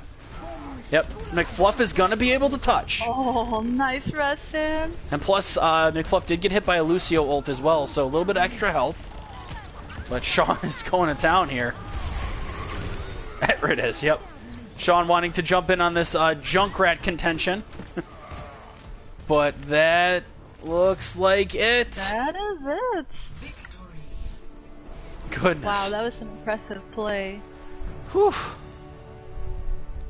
Yep, McFluff is going to be able to touch. Oh, nice rest, Sam. And plus, McFluff did get hit by a Lucio ult as well, so a little bit extra health. But Sean is going to town here. There it is, yep. Sean wanting to jump in on this Junkrat contention. But that looks like it. That is it. Goodness. Wow, that was some impressive play. Whew.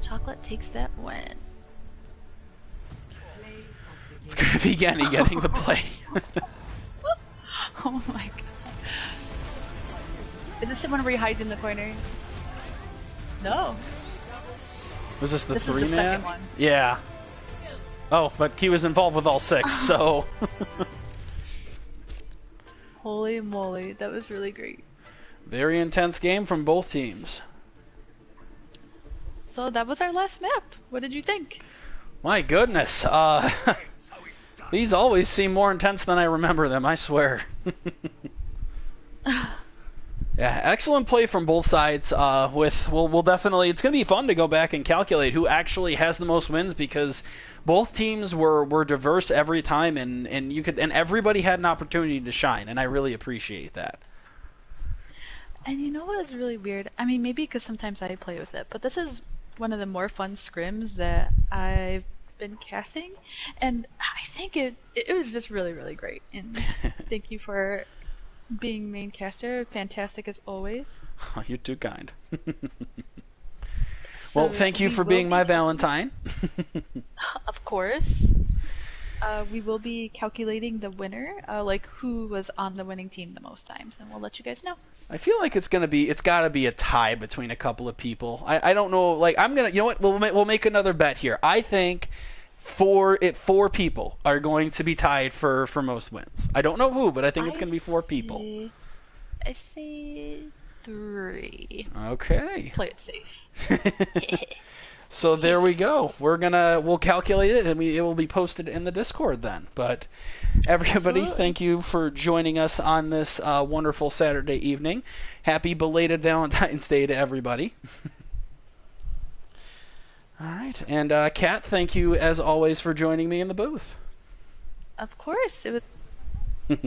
Chocolate takes that win. It's going to be Genny getting the play. Oh my god. Is this the one where he hides in the corner? No. Was this the This is the three-man? second one. Yeah. Oh, but he was involved with all six, so... Holy moly, that was really great. Very intense game from both teams. So that was our last map. What did you think? My goodness. These always seem more intense than I remember them, I swear. Yeah, excellent play from both sides. We'll definitely, it's going to be fun to go back and calculate who actually has the most wins, because both teams were diverse every time, and everybody had an opportunity to shine, and I really appreciate that. And you know what is really weird? I mean, maybe because sometimes I play with it, but this is one of the more fun scrims that I've been casting, and I think it was just really, really great. And thank you for being main caster. Fantastic as always. Oh, you're too kind. So well, thank you for being my Valentine. Of course. We will be calculating the winner, like who was on the winning team the most times, and we'll let you guys know. I feel like it's got to be a tie between a couple of people. I don't know. Like, you know what? We'll make another bet here. I think four people are going to be tied for most wins. I don't know who, but I think it's going to be 4 people. I say 3. Okay. Play it safe. So there we go. We'll calculate it, and it will be posted in the Discord then. But everybody, thank you for joining us on this wonderful Saturday evening. Happy belated Valentine's Day to everybody. All right, and Kat, thank you as always for joining me in the booth. Of course. It was